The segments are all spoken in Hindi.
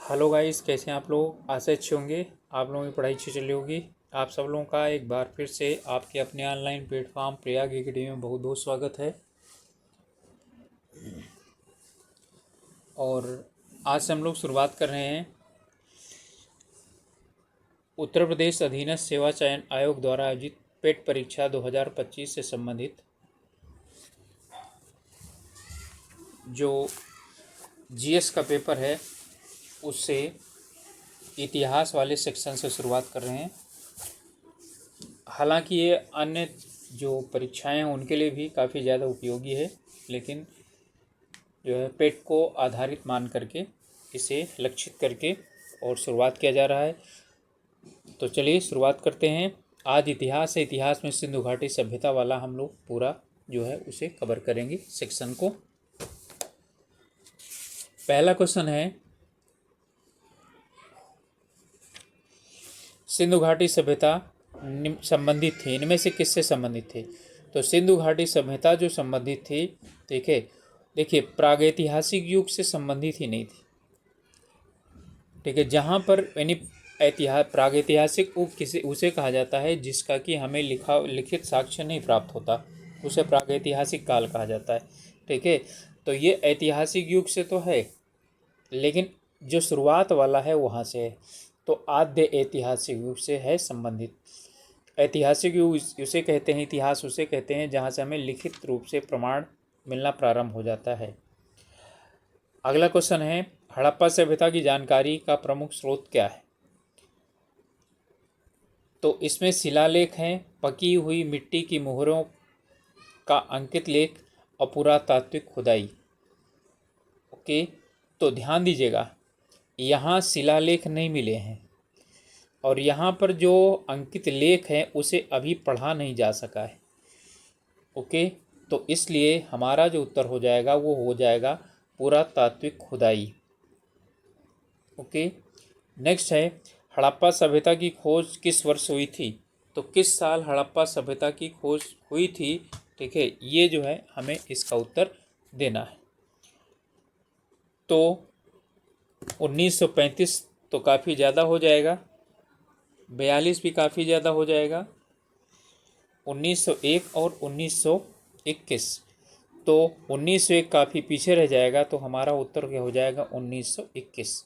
हेलो गाइस, कैसे हैं आप लोग। आशा अच्छे होंगे, आप लोगों की पढ़ाई अच्छी चल रही होगी। आप सब लोगों का एक बार फिर से आपके अपने ऑनलाइन प्लेटफॉर्म प्रयाग एकेडमी में बहुत बहुत स्वागत है। और आज से हम लोग शुरुआत कर रहे हैं उत्तर प्रदेश अधीनस्थ सेवा चयन आयोग द्वारा आयोजित पेट परीक्षा 2025 से संबंधित जो जीएस का पेपर है उससे इतिहास वाले सेक्शन से शुरुआत कर रहे हैं। हालांकि ये अन्य जो परीक्षाएं हैं उनके लिए भी काफ़ी ज़्यादा उपयोगी है, लेकिन जो है पेट को आधारित मान करके इसे लक्षित करके और शुरुआत किया जा रहा है। तो चलिए शुरुआत करते हैं। आज इतिहास है, इतिहास में सिंधु घाटी सभ्यता वाला हम लोग पूरा जो है उसे कवर करेंगे सेक्शन को। पहला क्वेश्चन है, सिंधु घाटी सभ्यता संबंधित थी, इनमें से किससे संबंधित थी। तो सिंधु घाटी सभ्यता जो संबंधित थी, देखिए प्रागैतिहासिक युग से संबंधित ही नहीं थी। ठीक है, जहाँ पर यानी प्रागैतिहासिक युग किसी उसे कहा जाता है जिसका कि हमें लिखित साक्ष्य नहीं प्राप्त होता, उसे प्रागैतिहासिक काल कहा जाता है। ठीक है, तो ये ऐतिहासिक युग से तो है, लेकिन जो शुरुआत वाला है वहाँ से है, तो आद्य ऐतिहासिक युग से है संबंधित। ऐतिहासिक युग उसे कहते हैं, इतिहास उसे कहते हैं जहाँ से हमें लिखित रूप से प्रमाण मिलना प्रारंभ हो जाता है। अगला क्वेश्चन है, हड़प्पा सभ्यता की जानकारी का प्रमुख स्रोत क्या है। तो इसमें शिलालेख हैं, पकी हुई मिट्टी की मोहरों का अंकित लेख और पुरातात्विक खुदाई। ओके, तो ध्यान दीजिएगा, यहाँ शिलालेख नहीं मिले हैं और यहाँ पर जो अंकित लेख है उसे अभी पढ़ा नहीं जा सका है। ओके, तो इसलिए हमारा जो उत्तर हो जाएगा वो हो जाएगा पुरातात्विक खुदाई। ओके, नेक्स्ट है, हड़प्पा सभ्यता की खोज किस वर्ष हुई थी। तो किस साल हड़प्पा सभ्यता की खोज हुई थी। ठीक है, ये जो है हमें इसका उत्तर देना है। तो 1935 तो काफ़ी ज़्यादा हो जाएगा, 42 भी काफ़ी ज़्यादा हो जाएगा, 1901 और 1921। तो 1901 काफ़ी पीछे रह जाएगा, तो हमारा उत्तर क्या हो जाएगा 1921।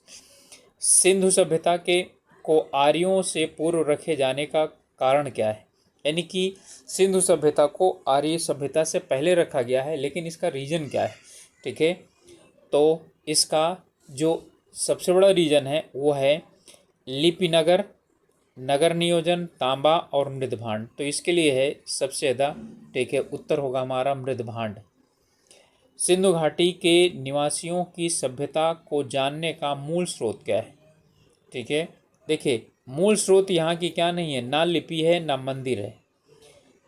सिंधु सभ्यता के को आर्यों से पूर्व रखे जाने का कारण क्या है। यानी कि सिंधु सभ्यता को आर्य सभ्यता से पहले रखा गया है, लेकिन इसका रीज़न क्या है। ठीक है, तो इसका जो सबसे बड़ा रीज़न है वो है लिपि नगर, नगर नियोजन, तांबा और मृदभांड। तो इसके लिए है सबसे ज़्यादा, ठीक है, उत्तर होगा हमारा मृदभांड। सिंधु घाटी के निवासियों की सभ्यता को जानने का मूल स्रोत क्या है। ठीक है, देखिए मूल स्रोत यहाँ की क्या नहीं है, ना लिपि है ना मंदिर है।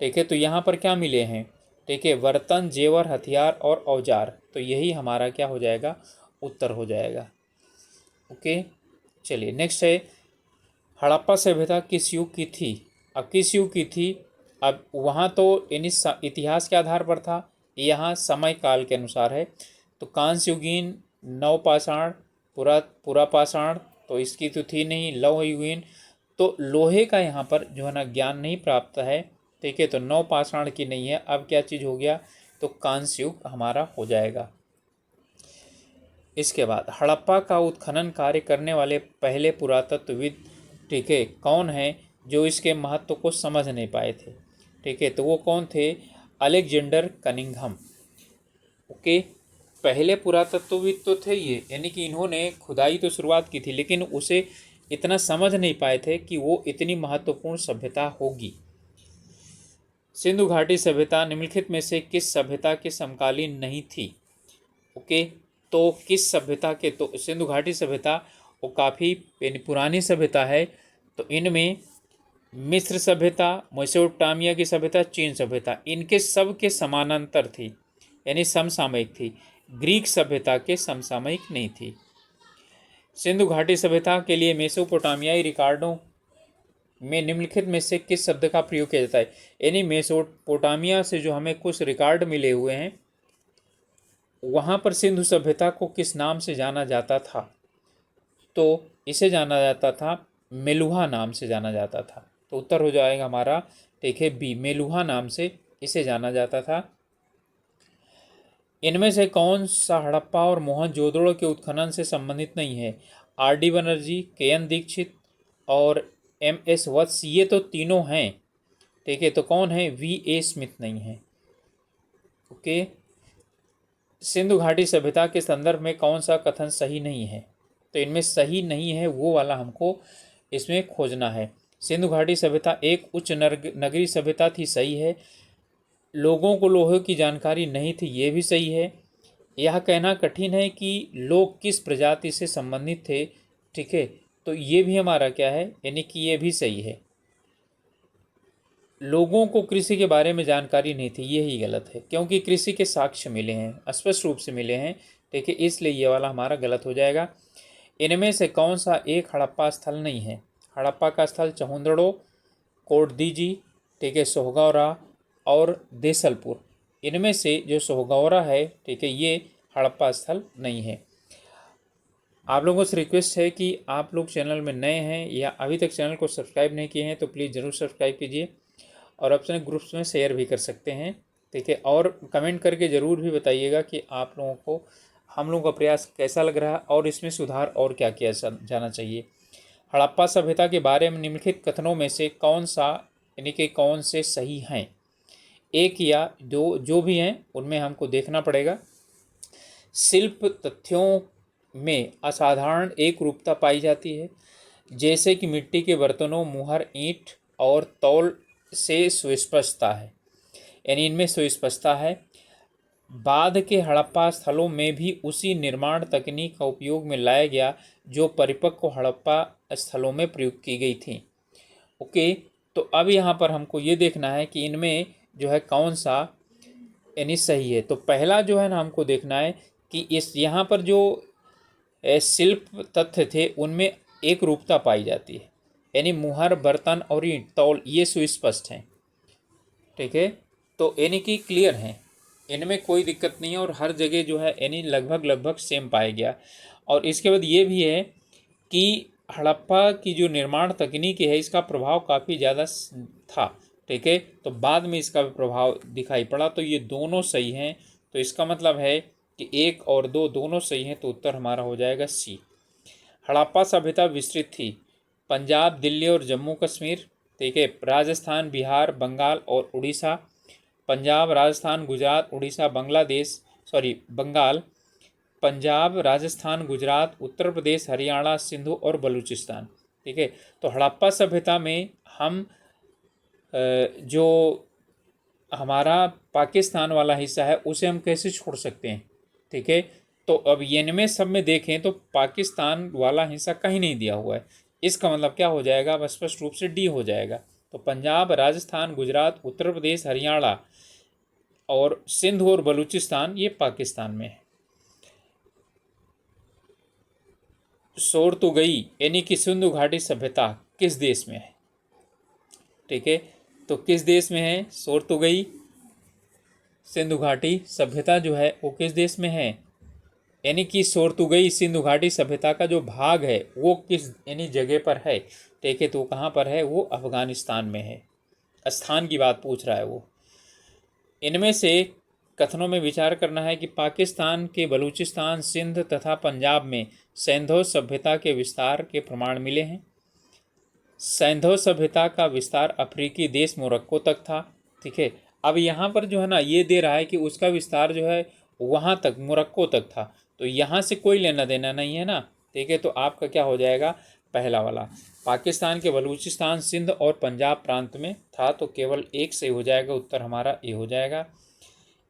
ठीक है, तो यहाँ पर क्या मिले हैं। ठीक है, बर्तन, जेवर, हथियार और औजार। तो यही हमारा क्या हो जाएगा, उत्तर हो जाएगा। ओके, चलिए नेक्स्ट है, हड़प्पा सभ्यता किस युग की थी। अब किस युग की थी, अब वहाँ तो यानी इतिहास के आधार पर था, यहाँ समय काल के अनुसार है। तो कांस्य युगीन, नवपाषाण, पुरापाषाण, तो इसकी तो थी नहीं। लौह युगीन, तो लोहे का यहाँ पर जो है ना ज्ञान नहीं प्राप्त है। ठीक है, तो नवपाषाण की नहीं है। अब क्या चीज़ हो गया, तो कांस्य युग हमारा हो जाएगा। इसके बाद हड़प्पा का उत्खनन कार्य करने वाले पहले पुरातत्वविद, ठीक है, कौन है जो इसके महत्व को समझ नहीं पाए थे। ठीक है, तो वो कौन थे, अलेक्जेंडर कनिंघम। ओके, पहले पुरातत्वविद तो थे ये, यानी कि इन्होंने खुदाई तो शुरुआत की थी, लेकिन उसे इतना समझ नहीं पाए थे कि वो इतनी महत्वपूर्ण सभ्यता होगी। सिंधु घाटी सभ्यता निम्नलिखित में से किस सभ्यता के समकालीन नहीं थी। ओके, तो किस सभ्यता के, तो सिंधु घाटी सभ्यता वो काफ़ी पुरानी सभ्यता है। तो इनमें मिस्र सभ्यता, मेसोपोटामिया की सभ्यता, चीन सभ्यता, इनके सब के समानांतर थी, यानी समसामयिक थी। ग्रीक सभ्यता के समसामयिक नहीं थी। सिंधु घाटी सभ्यता के लिए मेसोपोटामियाई रिकॉर्डों में निम्नलिखित में से किस शब्द का प्रयोग किया जाता है। यानी मेसोपोटामिया से जो हमें कुछ रिकॉर्ड मिले हुए हैं, वहाँ पर सिंधु सभ्यता को किस नाम से जाना जाता था। तो इसे जाना जाता था मेलुहा नाम से जाना जाता था। तो उत्तर हो जाएगा हमारा, ठीक है, बी, मेलुहा नाम से इसे जाना जाता था। इनमें से कौन सा हड़प्पा और मोहनजोदड़ो के उत्खनन से संबंधित नहीं है? आर डी बनर्जी, के एन दीक्षित और एम एस वत्स, ये तो तीनों हैं, ठीक है। तो कौन है? वी ए स्मिथ नहीं है। ओके। सिंधु घाटी सभ्यता के संदर्भ में कौन सा कथन सही नहीं है? तो इनमें सही नहीं है वो वाला हमको इसमें खोजना है। सिंधु घाटी सभ्यता एक उच्च नगरीय सभ्यता थी, सही है। लोगों को लोहे की जानकारी नहीं थी, ये भी सही है। यह कहना कठिन है कि लोग किस प्रजाति से संबंधित थे, ठीक है, तो ये भी हमारा क्या है, यानी कि ये भी सही है। लोगों को कृषि के बारे में जानकारी नहीं थी, यही गलत है, क्योंकि कृषि के साक्ष्य मिले हैं, स्पष्ट रूप से मिले हैं, ठीक है, इसलिए ये वाला हमारा गलत हो जाएगा। इनमें से कौन सा एक हड़प्पा स्थल नहीं है? हड़प्पा का स्थल चहुंदड़ो, कोटदीजी, ठीक है, सोहगौरा और देसलपुर। इनमें से जो सोहगौरा है, ठीक है, ये हड़प्पा स्थल नहीं है। आप लोगों से रिक्वेस्ट है कि आप लोग चैनल में नए हैं या अभी तक चैनल को सब्सक्राइब नहीं किए हैं तो प्लीज़ ज़रूर सब्सक्राइब कीजिए और अपने ग्रुप्स में शेयर भी कर सकते हैं, ठीक है। और कमेंट करके ज़रूर भी बताइएगा कि आप लोगों को हम लोगों का प्रयास कैसा लग रहा है और इसमें सुधार और क्या किया जाना चाहिए। हड़प्पा सभ्यता के बारे में निम्नलिखित कथनों में से कौन सा, यानी कि कौन से सही हैं? एक या दो, जो भी हैं उनमें हमको देखना पड़ेगा। शिल्प तथ्यों में असाधारण एक रूपता पाई जाती है, जैसे कि मिट्टी के बर्तनों, मुहर, ईंट और तौल से सुस्पष्टता है, यानी इनमें सुस्पष्टता है। बाद के हड़प्पा स्थलों में भी उसी निर्माण तकनीक का उपयोग में लाया गया जो परिपक्व हड़प्पा स्थलों में प्रयुक्त की गई थी। ओके। तो अब यहाँ पर हमको ये देखना है कि इनमें जो है कौन सा यानी सही है। तो पहला जो है ना हमको देखना है कि इस यहाँ पर जो शिल्प तथ्य थे उनमें एक रूपता पाई जाती है, यानी मुहर, बर्तन और ईंट, तौल, ये सुस्पष्ट हैं, ठीक है। तो यानी कि क्लियर हैं, इनमें कोई दिक्कत नहीं है और हर जगह जो है यानी लगभग लगभग सेम पाया गया। और इसके बाद ये भी है कि हड़प्पा की जो निर्माण तकनीक है इसका प्रभाव काफ़ी ज़्यादा था, ठीक है। तो बाद में इसका भी प्रभाव दिखाई पड़ा, तो ये दोनों सही हैं। तो इसका मतलब है कि एक और दो दोनों सही हैं, तो उत्तर हमारा हो जाएगा सी। हड़प्पा सभ्यता विस्तृत थी पंजाब, दिल्ली और जम्मू कश्मीर, ठीक है, राजस्थान, बिहार, बंगाल और उड़ीसा। पंजाब, राजस्थान, गुजरात, उड़ीसा, बंगाल, पंजाब, राजस्थान, गुजरात, उत्तर प्रदेश, हरियाणा, सिंधु और बलूचिस्तान, ठीक है। तो हड़प्पा सभ्यता में हम जो हमारा पाकिस्तान वाला हिस्सा है उसे हम कैसे छोड़ सकते हैं, ठीक है। तो अब इनमें सब में देखें तो पाकिस्तान वाला हिस्सा कहीं नहीं दिया हुआ है, इसका मतलब क्या हो जाएगा, बस स्पष्ट रूप से डी हो जाएगा। तो पंजाब, राजस्थान, गुजरात, उत्तर प्रदेश, हरियाणा और सिंध और बलूचिस्तान ये पाकिस्तान में है। सोरतुगई यानी कि सिंधु घाटी सभ्यता किस देश में है, ठीक है। तो किस देश में है सोरतुगई सिंधु घाटी सभ्यता जो है वो किस देश में है, यानी कि सोरतुगई सिंधु घाटी सभ्यता का जो भाग है वो किस यानी जगह पर है, ठीक है। तो कहाँ पर है, वो अफगानिस्तान में है। स्थान की बात पूछ रहा है वो। इनमें से कथनों में विचार करना है कि पाकिस्तान के बलूचिस्तान, सिंध तथा पंजाब में सैंधव सभ्यता के विस्तार के प्रमाण मिले हैं। सैंधव सभ्यता का विस्तार अफ्रीकी देश मोरक्को तक था, ठीक है। अब यहाँ पर जो है ना ये दे रहा है कि उसका विस्तार जो है वहाँ तक, मोरक्को तक था, तो यहाँ से कोई लेना देना नहीं है ना, ठीक है। तो आपका क्या हो जाएगा, पहला वाला। पाकिस्तान के बलूचिस्तान, सिंध और पंजाब प्रांत में था, तो केवल एक से हो जाएगा, उत्तर हमारा ए हो जाएगा।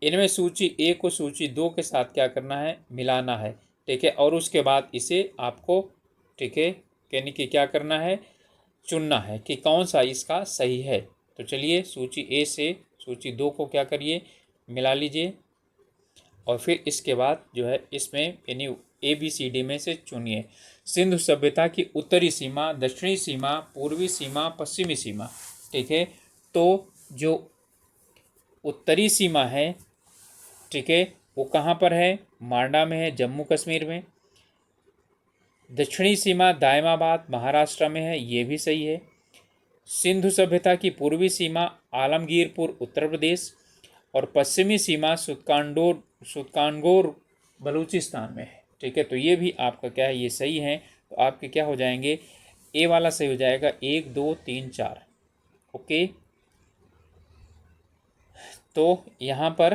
इनमें सूची ए को सूची 2 के साथ क्या करना है, मिलाना है, ठीक है। और उसके बाद इसे आपको, ठीक है, यानी कि क्या करना है, चुनना है कि कौन सा इसका सही है। तो चलिए सूची ए से सूची 2 को क्या करिए, मिला लीजिए और फिर इसके बाद जो है इसमें यानी ABCD में से चुनिए। सिंधु सभ्यता की उत्तरी सीमा, दक्षिणी सीमा, पूर्वी सीमा, पश्चिमी सीमा, ठीक है। तो जो उत्तरी सीमा है, ठीक है, वो कहाँ पर है, मांडा में है, जम्मू कश्मीर में। दक्षिणी सीमा दायमाबाद महाराष्ट्र में है, ये भी सही है। सिंधु सभ्यता की पूर्वी सीमा आलमगीरपुर उत्तर प्रदेश और पश्चिमी सीमा सुत्कानगोर बलूचिस्तान में है। ठीक है, तो ये भी आपका क्या है, ये सही है। तो आपके क्या हो जाएंगे, ए वाला सही हो जाएगा, 1 2 3 4। ओके, तो यहाँ पर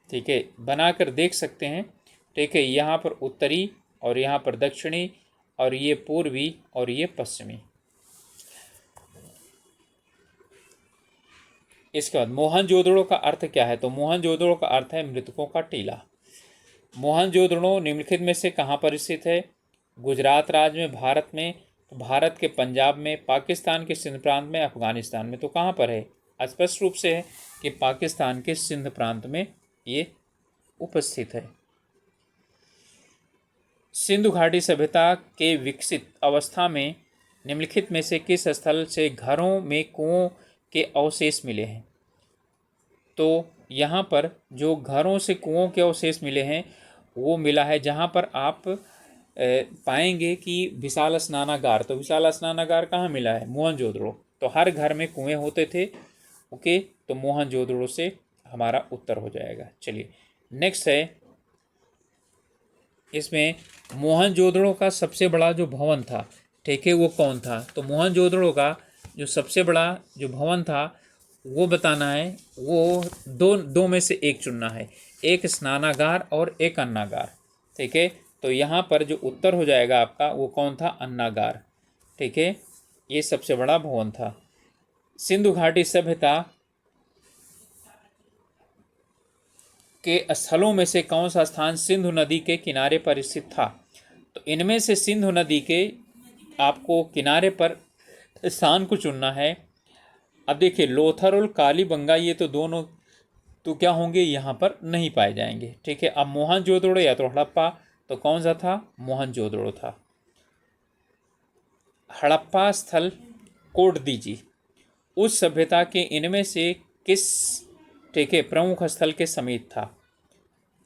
ठीक है बनाकर देख सकते हैं। ठीक है, यहाँ पर उत्तरी और यहाँ पर दक्षिणी और ये पूर्वी और ये पश्चिमी। इसके बाद मोहनजोदड़ो का अर्थ क्या है, तो मोहनजोदड़ो का अर्थ है मृतकों का टीला। मोहनजोदड़ो निम्नलिखित में से कहाँ पर स्थित है, गुजरात राज्य में, भारत में, तो भारत के पंजाब में, पाकिस्तान के सिंध प्रांत में, अफगानिस्तान में। तो कहाँ पर है, स्पष्ट रूप से है कि पाकिस्तान के सिंध प्रांत में ये उपस्थित है। सिंधु घाटी सभ्यता के विकसित अवस्था में निम्नलिखित में से किस स्थल से घरों में कुओं के अवशेष मिले हैं, तो यहाँ पर जो घरों से कुओं के अवशेष मिले हैं वो मिला है जहाँ पर आप पाएंगे कि विशाल स्नानागार। तो विशाल स्नानागार कहाँ मिला है, मोहनजोदड़ो। तो हर घर में कुएं होते थे। ओके, तो मोहनजोदड़ो से हमारा उत्तर हो जाएगा। चलिए नेक्स्ट है, इसमें मोहनजोदड़ो का सबसे बड़ा जो भवन था, ठीक है, वो कौन था। तो मोहनजोदड़ो का जो सबसे बड़ा जो भवन था वो बताना है, वो दो में से एक चुनना है, एक स्नानागार और एक अन्नागार। ठीक है, तो यहाँ पर जो उत्तर हो जाएगा आपका वो कौन था, अन्नागार। ठीक है, ये सबसे बड़ा भवन था। सिंधु घाटी सभ्यता के स्थलों में से कौन सा स्थान सिंधु नदी के किनारे पर स्थित था, तो इनमें से सिंधु नदी के आपको किनारे पर स्थान को चुनना है। अब देखिए लोथर और कालीबंगा ये तो दोनों तो क्या होंगे, यहाँ पर नहीं पाए जाएंगे। ठीक है, अब मोहनजोदड़ो या तो हड़प्पा, तो कौन सा था, मोहनजोदड़ो था। हड़प्पा स्थल कोड दीजिए, उस सभ्यता के इनमें से किस, ठीक है, प्रमुख स्थल के समीप था,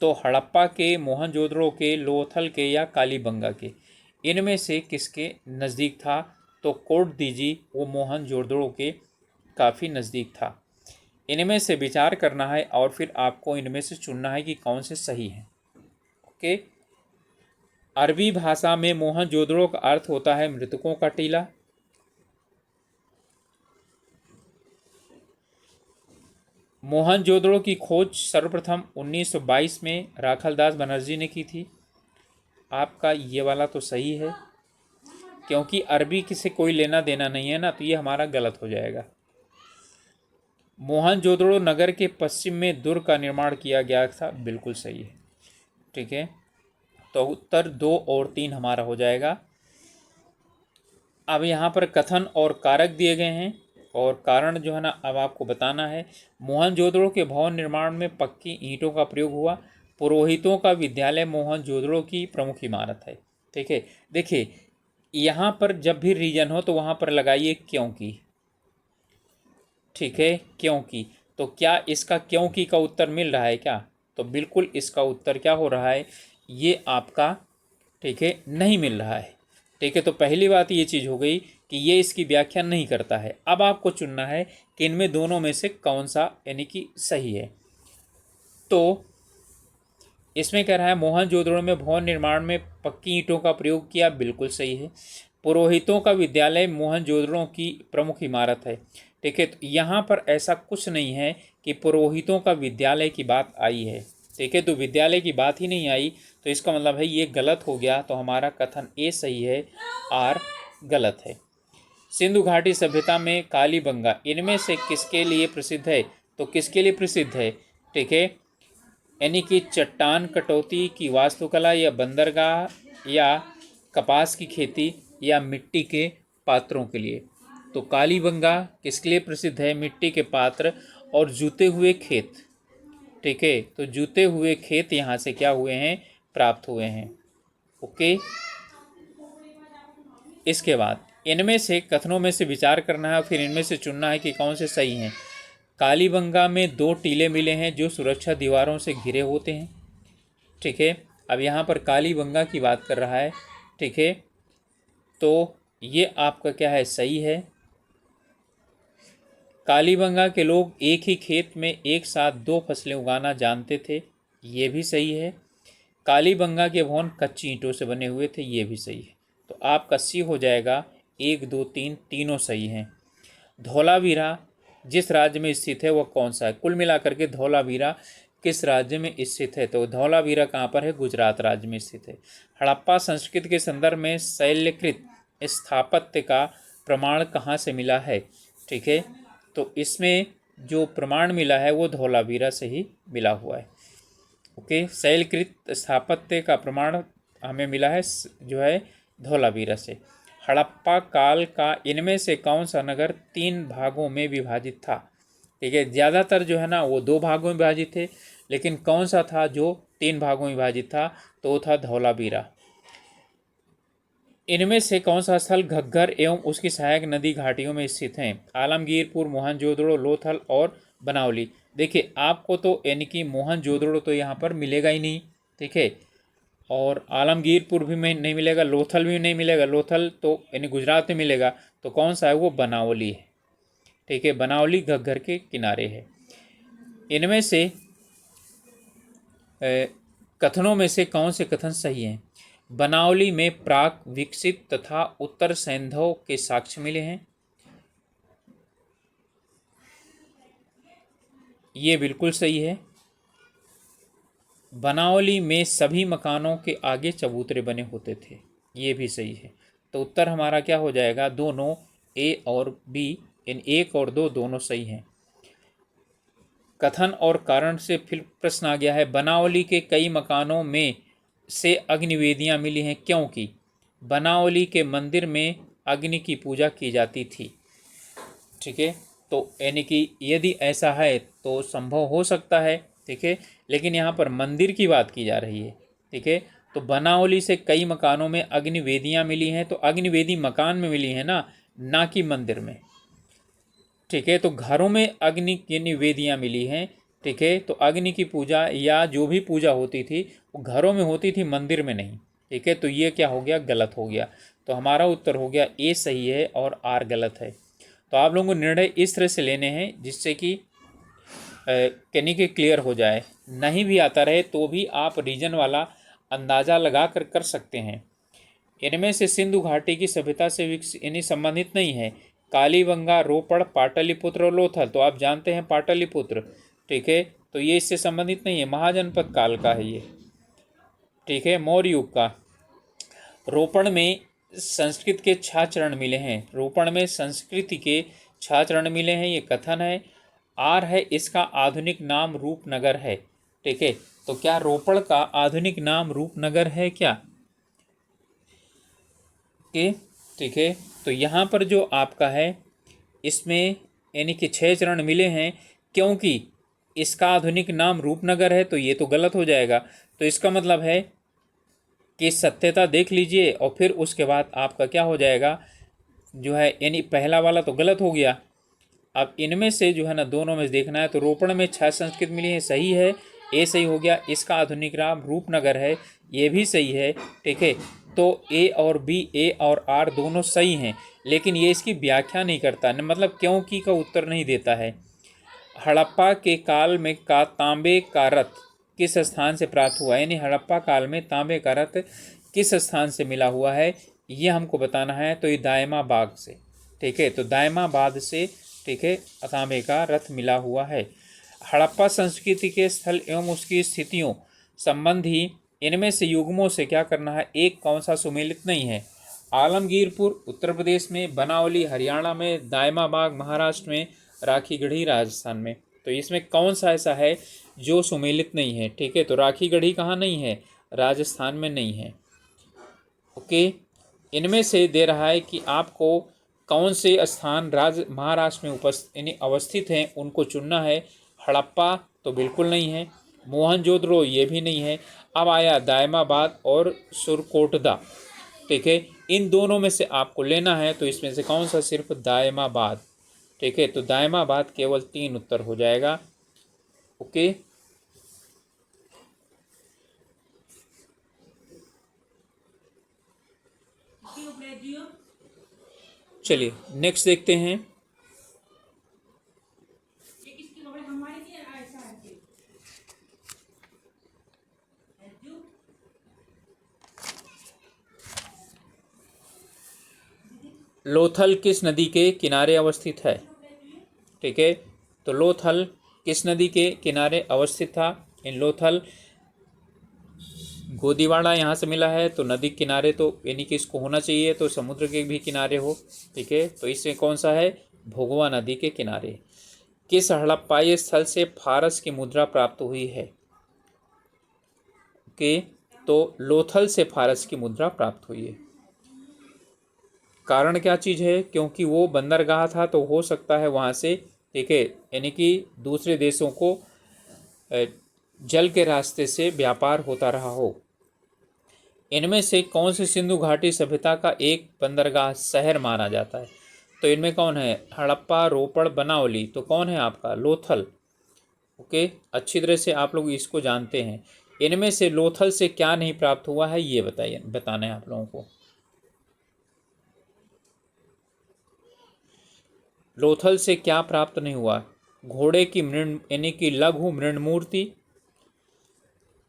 तो हड़प्पा के, मोहनजोदड़ो के, लोथल के या कालीबंगा के, इनमें से किसके नज़दीक था, तो कोड दीजिए वो मोहनजोदड़ो के काफ़ी नज़दीक था। इनमें से विचार करना है और फिर आपको इनमें से चुनना है कि कौन से सही हैं। ओके, अरबी भाषा में मोहनजोदड़ो का अर्थ होता है मृतकों का टीला। मोहनजोदड़ो की खोज सर्वप्रथम 1922 में राखलदास बनर्जी ने की थी। आपका ये वाला तो सही है, क्योंकि अरबी से कोई लेना देना नहीं है ना, तो ये हमारा गलत हो जाएगा। मोहनजोदड़ो नगर के पश्चिम में दुर्ग का निर्माण किया गया था, बिल्कुल सही है। ठीक है, तो उत्तर 2 और 3 हमारा हो जाएगा। अब यहाँ पर कथन और कारक दिए गए हैं और कारण जो है ना अब आपको बताना है। मोहनजोदड़ो के भवन निर्माण में पक्की ईंटों का प्रयोग हुआ। पुरोहितों का विद्यालय मोहनजोदड़ो की प्रमुख इमारत है। ठीक है, देखिए यहाँ पर जब भी रीजन हो तो वहाँ पर लगाइए क्योंकि। ठीक है, क्योंकि, तो क्या इसका क्योंकि का उत्तर मिल रहा है क्या, तो बिल्कुल इसका उत्तर क्या हो रहा है, ये आपका ठीक है नहीं मिल रहा है। ठीक है, तो पहली बात ये चीज़ हो गई कि ये इसकी व्याख्या नहीं करता है। अब आपको चुनना है कि इनमें दोनों में से कौन सा यानी कि सही है। तो इसमें कह रहा है मोहनजोदड़ो में भवन निर्माण में पक्की ईंटों का प्रयोग किया, बिल्कुल सही है। पुरोहितों का विद्यालय मोहनजोदड़ो की प्रमुख इमारत है। ठीक है, तो यहाँ पर ऐसा कुछ नहीं है कि पुरोहितों का विद्यालय की बात आई है। ठीक है, तो विद्यालय की बात ही नहीं आई, तो इसका मतलब है ये गलत हो गया। तो हमारा कथन ए सही है, आर गलत है। सिंधु घाटी सभ्यता में कालीबंगा इनमें से किसके लिए प्रसिद्ध है, तो किसके लिए प्रसिद्ध है। ठीक है, यानी कि चट्टान कटौती की वास्तुकला या बंदरगाह या कपास की खेती या मिट्टी के पात्रों के लिए। तो कालीबंगा किसके लिए प्रसिद्ध है, मिट्टी के पात्र और जूते हुए खेत। ठीक है, तो जूते हुए खेत यहाँ से क्या हुए हैं, प्राप्त हुए हैं। ओके, इसके बाद इनमें से कथनों में से विचार करना है और फिर इनमें से चुनना है कि कौन से सही हैं। कालीबंगा में 2 टीले मिले हैं जो सुरक्षा दीवारों से घिरे होते हैं। ठीक है, अब यहाँ पर कालीबंगा की बात कर रहा है। ठीक है, तो ये आपका क्या है, सही है। कालीबंगा के लोग एक ही खेत में एक साथ 2 फसलें उगाना जानते थे, ये भी सही है। कालीबंगा के भवन कच्ची ईंटों से बने हुए थे, ये भी सही है। तो आपका सी हो जाएगा 1, 2, 3 तीनों सही हैं। धौलावीरा जिस राज्य में स्थित है वह कौन सा है? कुल मिलाकर के धौलावीरा किस राज्य में स्थित है? तो धौलावीरा कहाँ पर है? गुजरात राज्य में स्थित है। हड़प्पा संस्कृति के संदर्भ में शैलकृत स्थापत्य का प्रमाण कहाँ से मिला है? ठीक है, तो इसमें जो प्रमाण मिला है वो धौलावीरा से ही मिला हुआ है। ओके, शैलकृत स्थापत्य का प्रमाण हमें मिला है जो है धौलावीरा से। हड़प्पा काल का इनमें से कौन सा नगर 3 भागों में विभाजित था? ठीक है, ज़्यादातर जो है ना वो 2 भागों में विभाजित थे, लेकिन कौन सा था जो 3 भागों में विभाजित था? तो वो था धौलावीरा। इनमें से कौन सा स्थल घग्गर एवं उसकी सहायक नदी घाटियों में स्थित हैं? आलमगीरपुर, मोहनजोदड़ो, लोथल और बनावली। देखिए आपको तो यानी कि मोहनजोदड़ो तो यहाँ पर मिलेगा ही नहीं, ठीक है, और आलमगीरपुर भी में नहीं मिलेगा, लोथल भी नहीं मिलेगा। लोथल तो यानी गुजरात में मिलेगा, तो कौन सा है? वो बनावली है। ठीक है, बनावली घग्गर के किनारे है। इनमें से कथनों में से कौन से कथन सही हैं? बनावली में प्राक विकसित तथा उत्तर सैंधव के साक्ष्य मिले हैं, ये बिल्कुल सही है। बनावली में सभी मकानों के आगे चबूतरे बने होते थे, ये भी सही है। तो उत्तर हमारा क्या हो जाएगा? दोनों ए और बी, इन 1 और 2 दोनों सही हैं। कथन और कारण से फिर प्रश्न आ गया है, बनावली के कई मकानों में से अग्निवेदियाँ मिली हैं क्योंकि बनावली के मंदिर में अग्नि की पूजा की जाती थी। ठीक है, तो यानी कि यदि ऐसा है तो संभव हो सकता है, ठीक है, लेकिन यहाँ पर मंदिर की बात की जा रही है। ठीक है, तो बनावली से कई मकानों में अग्निवेदियाँ मिली हैं, तो अग्निवेदी मकान में मिली हैं ना कि मंदिर में। ठीक है, तो घरों में अग्नि की निवेदियाँ मिली हैं। ठीक है, तो अग्नि की पूजा या जो भी पूजा होती थी वो घरों में होती थी, मंदिर में नहीं। ठीक है, तो ये क्या हो गया? गलत हो गया। तो हमारा उत्तर हो गया ए सही है और आर गलत है। तो आप लोगों को निर्णय इस तरह से लेने हैं जिससे कि यानी कि क्लियर हो जाए। नहीं भी आता रहे तो भी आप रीजन वाला अंदाज़ा लगा कर सकते हैं। इनमें से सिंधु घाटी की सभ्यता से विकसित यानी संबंधित नहीं है। कालीबंगा, रोपड़, पाटलिपुत्र और लोथल, तो आप जानते हैं पाटलिपुत्र। ठीक है, तो ये इससे संबंधित नहीं है, महाजनपद काल का है ये। ठीक है, मौर्य युग का। रोपड़ में संस्कृत के 6 चरण मिले हैं, रोपड़ में संस्कृति के 6 चरण मिले हैं, ये कथन है। आर है इसका आधुनिक नाम रूपनगर है। ठीक है, तो क्या रोपड़ का आधुनिक नाम रूपनगर है क्या? के ठीक है, तो यहाँ पर जो आपका है इसमें यानी कि 6 चरण मिले हैं क्योंकि इसका आधुनिक नाम रूपनगर है, तो ये तो गलत हो जाएगा। तो इसका मतलब है कि सत्यता देख लीजिए और फिर उसके बाद आपका क्या हो जाएगा जो है, यानी पहला वाला तो गलत हो गया। अब इनमें से जो है ना दोनों में देखना है, तो रोपड़ में 6 संस्कृत मिली है, सही है, ए सही हो गया। इसका आधुनिक नाम रूपनगर है, ये भी सही है। ठीक है, तो ए और बी, ए और आर दोनों सही हैं, लेकिन ये इसकी व्याख्या नहीं करता, मतलब क्योंकि का उत्तर नहीं देता है। हड़प्पा के काल में का तांबे का रथ किस स्थान से प्राप्त हुआ, यानी हड़प्पा काल में तांबे का रथ किस स्थान से मिला हुआ है, ये हमको बताना है। तो ये दायमाबाद से। ठीक है, तो दायमाबाद से, ठीक है, तांबे का रथ मिला हुआ है। हड़प्पा संस्कृति के स्थल एवं उसकी स्थितियों संबंधी इनमें से युग्मों से क्या करना है? एक कौन सा सुमेलित नहीं है? आलमगीरपुर उत्तर प्रदेश में, बनावली हरियाणा में, दायमाबाद महाराष्ट्र में, राखीगढ़ी राजस्थान में। तो इसमें कौन सा ऐसा है जो सुमेलित नहीं है? ठीक है, तो राखीगढ़ी कहाँ नहीं है? राजस्थान में नहीं है। ओके, इनमें से दे रहा है कि आपको कौन से स्थान महाराष्ट्र में यानी अवस्थित हैं, उनको चुनना है। हड़प्पा तो बिल्कुल नहीं है, मोहनजोदड़ो ये भी नहीं है। अब आया दायमाबाद और सुरकोटदा। ठीक है, इन दोनों में से आपको लेना है, तो इसमें से कौन सा? सिर्फ दायमाबाद। ठीक है, तो दायमाबाद केवल 3 उत्तर हो जाएगा। ओके, चलिए नेक्स्ट देखते हैं। लोथल किस नदी के किनारे अवस्थित है? ठीक है, तो लोथल किस नदी के किनारे अवस्थित था? इन लोथल गोदीवाड़ा यहाँ से मिला है, तो नदी किनारे तो यानी कि इसको होना चाहिए तो समुद्र के भी किनारे हो। ठीक है, तो इसमें कौन सा है? भोगवा नदी के किनारे। किस हड़प्पाई स्थल से फारस की मुद्रा प्राप्त हुई है? ओके, तो लोथल से फारस की मुद्रा प्राप्त हुई है। कारण क्या चीज़ है? क्योंकि वो बंदरगाह था, तो हो सकता है वहाँ से, ठीक है, यानी कि दूसरे देशों को जल के रास्ते से व्यापार होता रहा हो। इनमें से कौन सी सिंधु घाटी सभ्यता का एक बंदरगाह शहर माना जाता है? तो इनमें कौन है? हड़प्पा, रोपड़, बनावली। तो कौन है आपका? लोथल। ओके, अच्छी तरह से आप लोग इसको जानते हैं। इनमें से लोथल से क्या नहीं प्राप्त हुआ है, ये बताइए, बताना है आप लोगों को। लोथल से क्या प्राप्त नहीं हुआ? घोड़े की मृण यानी कि लघु मृण मूर्ति,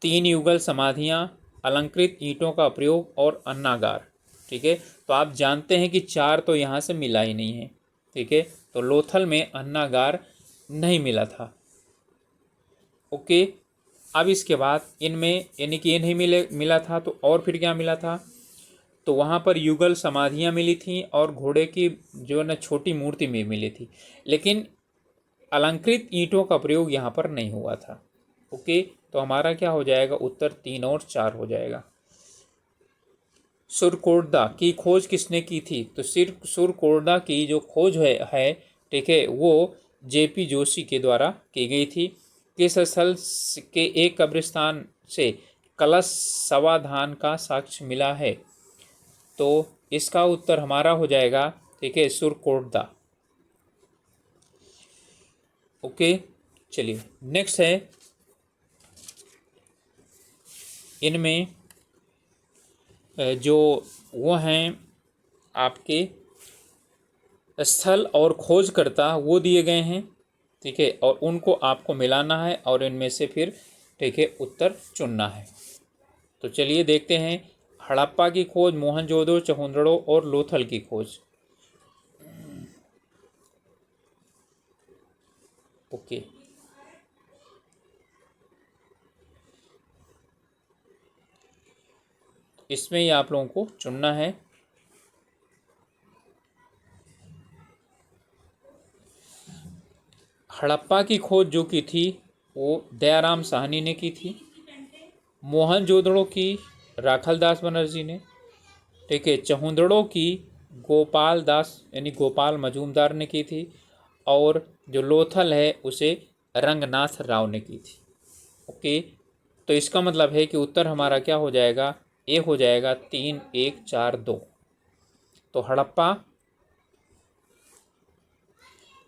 3 युगल समाधियाँ, अलंकृत ईंटों का प्रयोग और अन्नागार। ठीक है, तो आप जानते हैं कि 4 तो यहाँ से मिला ही नहीं है। ठीक है, तो लोथल में अन्नागार नहीं मिला था। ओके, अब इसके बाद इनमें यानी कि ये नहीं मिला था, तो और फिर क्या मिला था? तो वहाँ पर युगल समाधियाँ मिली थी और घोड़े की जो है ना छोटी मूर्ति में मिली थी, लेकिन अलंकृत ईंटों का प्रयोग यहाँ पर नहीं हुआ था। ओके, तो हमारा क्या हो जाएगा? उत्तर 3 और 4 हो जाएगा। सुरकोर्दा की खोज किसने की थी? तो सुरकोर्दा की जो खोज है, ठीक है, वो जेपी जोशी के द्वारा की गई थी। किस स्थल के एक कब्रिस्तान से कलश समाधान का साक्ष्य मिला है? तो इसका उत्तर हमारा हो जाएगा, ठीक है, सुरकोर्दा। ओके, चलिए नेक्स्ट है। इनमें जो वो हैं आपके स्थल और खोजकर्ता वो दिए गए हैं। ठीक है, और उनको आपको मिलाना है और इनमें से फिर, ठीक है, उत्तर चुनना है। तो चलिए देखते हैं। हड़प्पा की खोज, मोहनजोदड़ो, चहुंदड़ो और लोथल की खोज। ओके, इसमें ही आप लोगों को चुनना है। हड़प्पा की खोज जो की थी वो दयाराम साहनी ने की थी। मोहनजोदड़ो की राखलदास बनर्जी ने। ठीक है, चहुंदड़ो की गोपाल दास यानी गोपाल मजूमदार ने की थी। और जो लोथल है उसे रंगनाथ राव ने की थी। ओके, तो इसका मतलब है कि उत्तर हमारा क्या हो जाएगा? ए हो जाएगा 3, 1, 4, 2। तो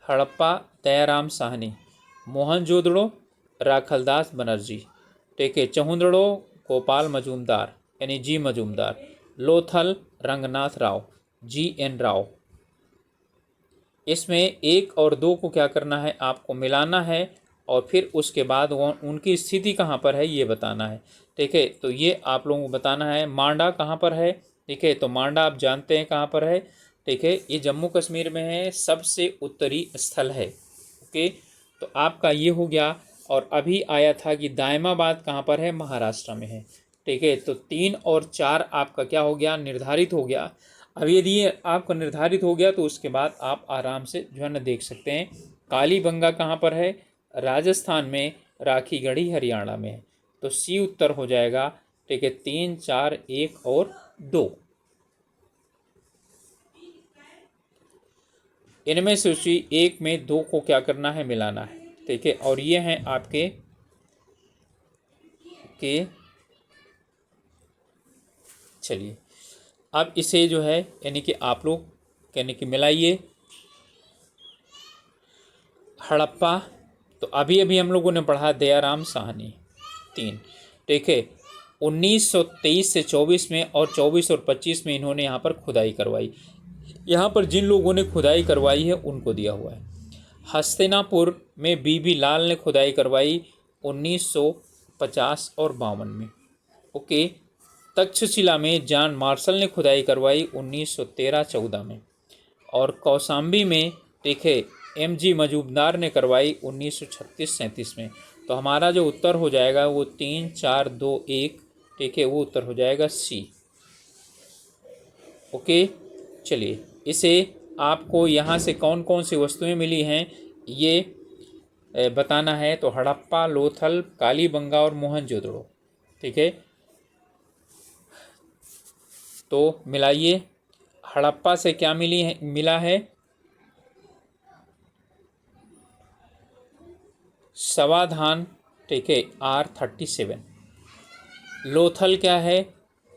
हड़प्पा दयाराम साहनी, मोहनजोदड़ो राखलदास बनर्जी, ठीक है, चहुंदड़ो गोपाल मजूमदार यानी जी मजूमदार, लोथल रंगनाथ राव जी एन राव। इसमें 1 और 2 को क्या करना है? आपको मिलाना है और फिर उसके बाद वो उनकी स्थिति कहाँ पर है ये बताना है। ठीक है, तो ये आप लोगों को बताना है। मांडा कहाँ पर है? ठीक है, तो मांडा आप जानते हैं कहाँ पर है। ठीक है, ये जम्मू कश्मीर में है, सबसे उत्तरी स्थल है। ओके, तो आपका ये हो गया। और अभी आया था कि दायमाबाद कहाँ पर है? महाराष्ट्र में है। ठीक है, तो 3 और 4 आपका क्या हो गया? निर्धारित हो गया। अब यदि ये आपका निर्धारित हो गया तो उसके बाद आप आराम से जो है ना देख सकते हैं। कालीबंगा कहाँ पर है? राजस्थान में। राखीगढ़ी हरियाणा में है। तो सी उत्तर हो जाएगा। ठीक है, 3, 4, 1 और 2। इनमें से उसी 1 में 2 को क्या करना है? मिलाना है। ठीक है, और ये हैं आपके के चलिए अब इसे जो है यानी कि आप लोग यानी कि मिलाइए। हड़प्पा, तो अभी अभी हम लोगों ने पढ़ा दयाराम साहनी 3। ठीक है, 1923 से 24 में और 24 और 25 में इन्होंने यहाँ पर खुदाई करवाई। यहाँ पर जिन लोगों ने खुदाई करवाई है उनको दिया हुआ है। हस्तिनापुर में बीबी लाल ने खुदाई करवाई 1950 और 52 में। ओके। तक्षशिला में जॉन मार्शल ने खुदाई करवाई 1913-14 में। और कौशाम्बी में देखे MG मजूमदार ने करवाई 1936-37 में। तो हमारा जो उत्तर हो जाएगा वो 3, 4, 2, 1, ठीक है, वो उत्तर हो जाएगा C। ओके। चलिए, इसे आपको यहाँ से कौन कौन सी वस्तुएं मिली हैं ये बताना है। तो हड़प्पा, लोथल, कालीबंगा और मोहनजोदड़ो, ठीक है। तो मिलाइए, हड़प्पा से क्या मिला है? समाधान, ठीक है, R37। लोथल क्या है?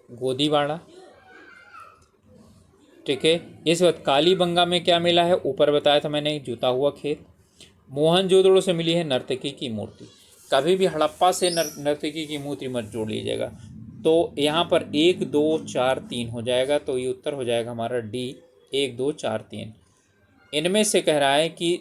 गोदीवाड़ा, ठीक है। इस वक्त कालीबंगा में क्या मिला है? ऊपर बताया था मैंने, जूता हुआ खेत। मोहनजोदड़ो से मिली है नर्तकी की मूर्ति। कभी भी हड़प्पा से नर्तकी की मूर्ति मत जोड़ लीजिएगा। तो यहाँ पर 1, 2, 4, 3 हो जाएगा। तो ये उत्तर हो जाएगा हमारा D, 1, 2, 4, 3। इनमें से कह रहा है कि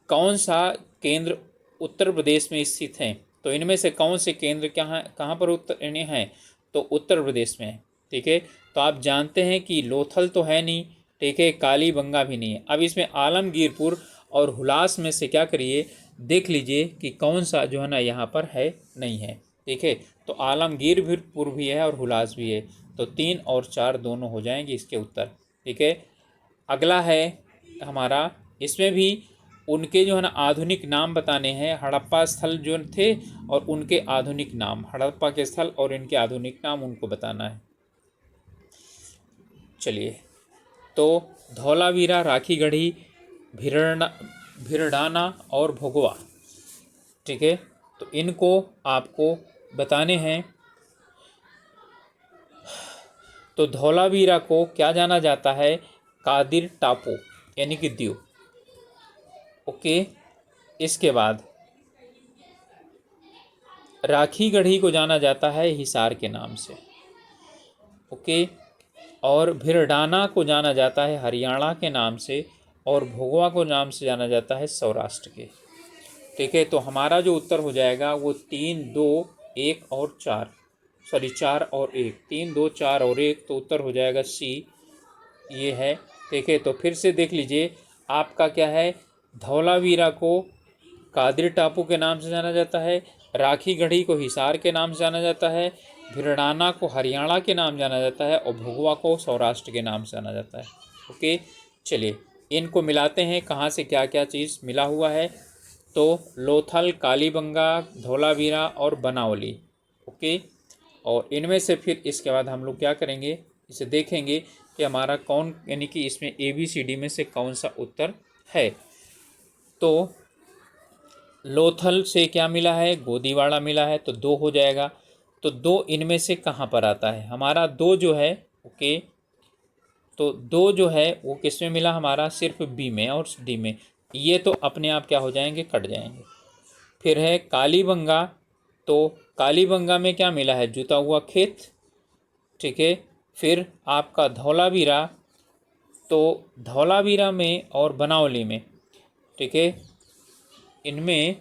कौन सा केंद्र उत्तर प्रदेश में स्थित है। तो इनमें से कौन से केंद्र कहाँ पर उत्तर हैं? तो उत्तर प्रदेश में है, ठीक है। तो आप जानते हैं कि लोथल तो है नहीं, ठीक है, कालीबंगा भी नहीं है। अब इसमें आलमगीरपुर और हुलास में से क्या करिए, देख लीजिए कि कौन सा जो है ना यहाँ पर है, नहीं है, ठीक है। तो आलमगीरपुर भी है और हुलास भी है। तो 3 और 4 दोनों हो जाएंगे इसके उत्तर, ठीक है। अगला है हमारा, इसमें भी उनके जो है ना आधुनिक नाम बताने हैं। हड़प्पा स्थल जो थे और उनके आधुनिक नाम, हड़प्पा के स्थल और इनके आधुनिक नाम उनको बताना है। चलिए, तो धौलावीरा, राखीगढ़ी, भिरडाना और भोगवा, ठीक है। तो इनको आपको बताने हैं। तो धौलावीरा को क्या जाना जाता है? कादिर टापू यानी कि द्वीप। ओके। इसके बाद राखीगढ़ी को जाना जाता है हिसार के नाम से। ओके। और भिरडाना को जाना जाता है हरियाणा के नाम से। और भोगवा को नाम से जाना जाता है सौराष्ट्र के, ठीक है। तो हमारा जो उत्तर हो जाएगा वो 3, 2, 1 और 4, सॉरी 4 और 1, 3, 2, 4 और 1। तो उत्तर हो जाएगा C, ये है, ठीक है। तो फिर से देख लीजिए, आपका क्या है? धौलावीरा को कादिर टापू के नाम से जाना जाता है, राखीगढ़ी को हिसार के नाम से जाना जाता है, भिरडाना को हरियाणा के नाम जाना जाता है और भोगवा को सौराष्ट्र के नाम से जाना जाता है। ओके। चलिए, इनको मिलाते हैं, कहाँ से क्या क्या चीज़ मिला हुआ है। तो लोथल, कालीबंगा, धौलावीरा और बनावली। ओके। और इनमें से फिर इसके बाद हम लोग क्या करेंगे, इसे देखेंगे कि हमारा कौन, यानी कि इसमें ABCD में से कौन सा उत्तर है। तो लोथल से क्या मिला है? गोदीवाड़ा मिला है, तो 2 हो जाएगा। तो 2 इनमें से कहाँ पर आता है? हमारा 2 जो है, ओके, तो 2 जो है वो किस में मिला? हमारा सिर्फ B में और D में। ये तो अपने आप क्या हो जाएंगे? कट जाएंगे। फिर है कालीबंगा, तो कालीबंगा में क्या मिला है? जुता हुआ खेत, ठीक है। फिर आपका धौलावीरा, तो धौलावीरा में और बनावली में, ठीक है, इनमें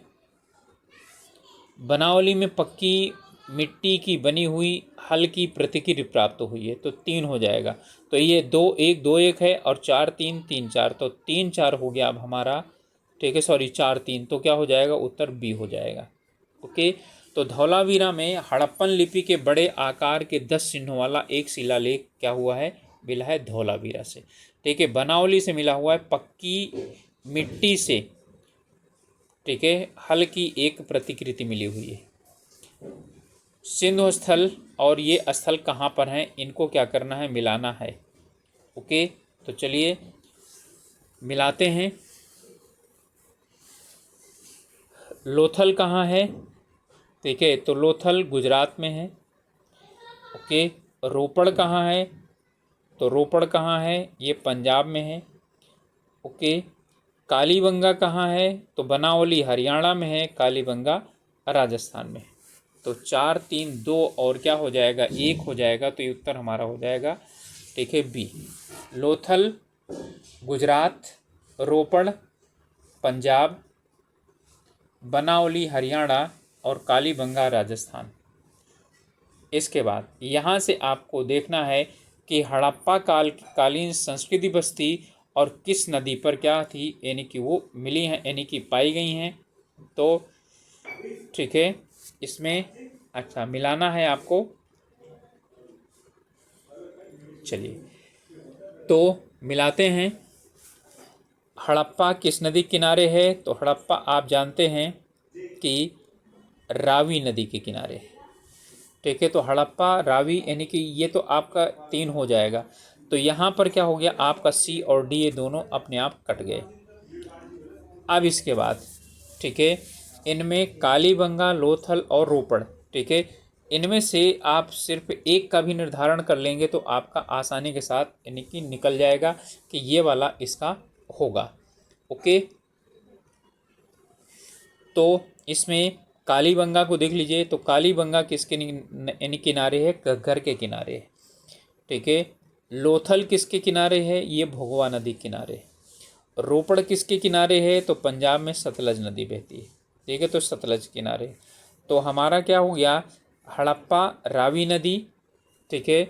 बनावली में पक्की मिट्टी की बनी हुई हल्की प्रतिकृति प्राप्त हुई है, तो 3 हो जाएगा। तो ये 2, 1, 2, 1 है और 4, 3, 3, 4, तो 3, 4 हो गया अब हमारा, ठीक है, सॉरी 4, 3, तो क्या हो जाएगा? उत्तर B हो जाएगा। ओके। तो धौलावीरा में हड़प्पन लिपि के बड़े आकार के 10 चिन्हों वाला एक शिलालेख क्या हुआ है? मिला है धौलावीरा से, ठीक है। बनावली से मिला हुआ है पक्की मिट्टी से, ठीक है, हल्की एक प्रतिकृति मिली हुई है। सिंधु स्थल और ये स्थल कहाँ पर हैं, इनको क्या करना है? मिलाना है। ओके। तो चलिए मिलाते हैं। लोथल कहाँ है? ठीक है, तो लोथल गुजरात में है। ओके। रोपड़ कहाँ है? तो रोपड़ कहाँ है? ये पंजाब में है। ओके। कालीबंगा कहाँ है? तो बनावली हरियाणा में है, कालीबंगा राजस्थान में। तो 4 3 2 और क्या हो जाएगा 1 हो जाएगा, तो ये उत्तर हमारा हो जाएगा, ठीक है, बी। लोथल गुजरात, रोपड़ पंजाब, बनावली हरियाणा और कालीबंगा राजस्थान। इसके बाद यहाँ से आपको देखना है कि हड़प्पा कालीन संस्कृति बस्ती और किस नदी पर क्या थी, यानी कि वो मिली हैं, यानी कि पाई गई हैं। तो ठीक है, इसमें अच्छा मिलाना है आपको। चलिए तो मिलाते हैं। हड़प्पा किस नदी किनारे है, तो हड़प्पा आप जानते हैं कि रावी नदी के किनारे है, ठीक है। तो हड़प्पा रावी यानी कि ये तो आपका 3 हो जाएगा। तो यहाँ पर क्या हो गया, आपका सी और डी ये दोनों अपने आप कट गए। अब इसके बाद ठीक है, इनमें कालीबंगा, लोथल और रोपड़, ठीक है, इनमें से आप सिर्फ एक का भी निर्धारण कर लेंगे तो आपका आसानी के साथ यानी कि निकल जाएगा कि ये वाला इसका होगा। ओके, तो इसमें कालीबंगा को देख लीजिए, तो कालीबंगा किसके यानी किनारे है, घग्गर के किनारे है, ठीक है। लोथल किसके किनारे है, ये भोगवा नदी किनारे है। रोपड़ किसके किनारे है, तो पंजाब में सतलज नदी बहती है, ठीक है, तो सतलज किनारे। तो हमारा क्या हो गया, हड़प्पा रावी नदी, ठीक है,